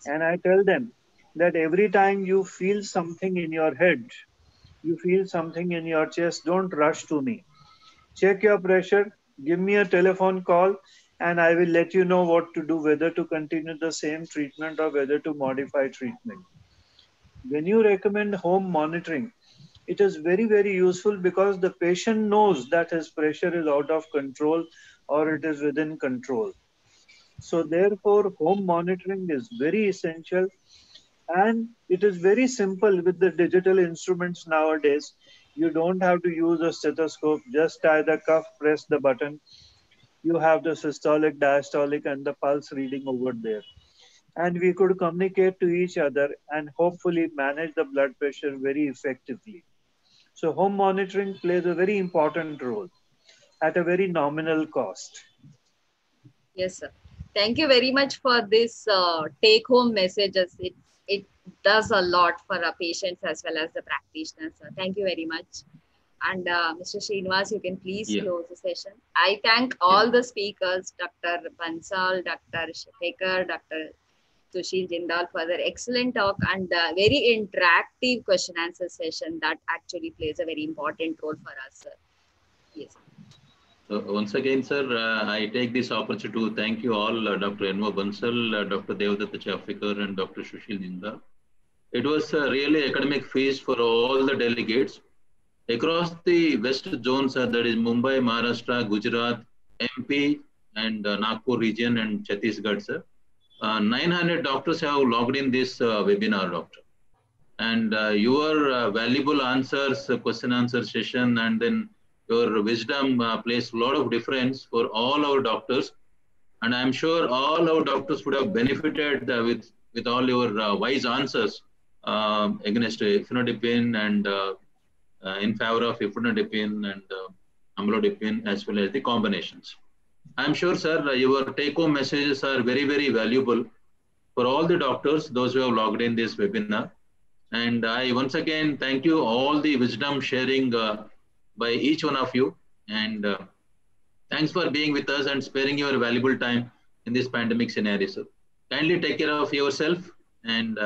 F: And I tell them that every time you feel something in your head, you feel something in your chest, don't rush to me. Check your pressure, give me a telephone call, and I will let you know what to do, whether to continue the same treatment or whether to modify treatment. When you recommend home monitoring, it is very, very useful because the patient knows that his pressure is out of control or it is within control. So therefore, home monitoring is very essential, and it is very simple with the digital instruments nowadays. You don't have to use a stethoscope, just tie the cuff, press the button. You have the systolic, diastolic, and the pulse reading over there. And we could communicate to each other and hopefully manage the blood pressure very effectively. So home monitoring plays a very important role at a very nominal cost.
B: Yes, sir. Thank you very much for this take-home messages. It does a lot for our patients as well as the practitioners. Sir. Thank you very much. And Mr. Srinivas, you can please close the session. I thank all the speakers, Dr. Bansal, Dr. Shekar, Dr. Sushil Jindal for their excellent talk and very interactive question answer session that actually plays a very important role for us, sir. Yes.
A: So once again, sir, I take this opportunity to thank you all, Dr. Enva Bansal, Dr. Devadatta Chafekar, and Dr. Sushil Jindal. It was a really academic feast for all the delegates. Across the west zones, that is Mumbai, Maharashtra, Gujarat, MP, and Nagpur region, and Chhattisgarh, sir. 900 doctors have logged in this webinar, doctor. And your valuable answers, question answer session, and then your wisdom plays a lot of difference for all our doctors. And I'm sure all our doctors would have benefited with all your wise answers against ifenadipine and in favor of ifenadipine and amlodipine, as well as the combinations. I'm sure, sir, your take-home messages are very, very valuable for all the doctors, those who have logged in this webinar. And I once again thank you all the wisdom sharing by each one of you. And thanks for being with us and sparing your valuable time in this pandemic scenario, sir. Kindly take care of yourself. And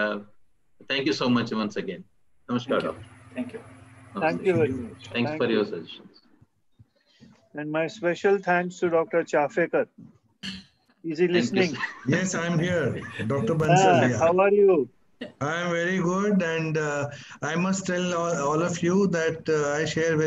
A: thank you so much once again. Namaskar.
D: Thank you.
F: Thank you very much.
A: Thanks for your suggestions.
F: And my special thanks to Dr. Chafekar. Is he listening?
C: Yes, I'm here. Dr. Bansal.
F: How are you?
C: I'm very good. And I must tell all of you that I share very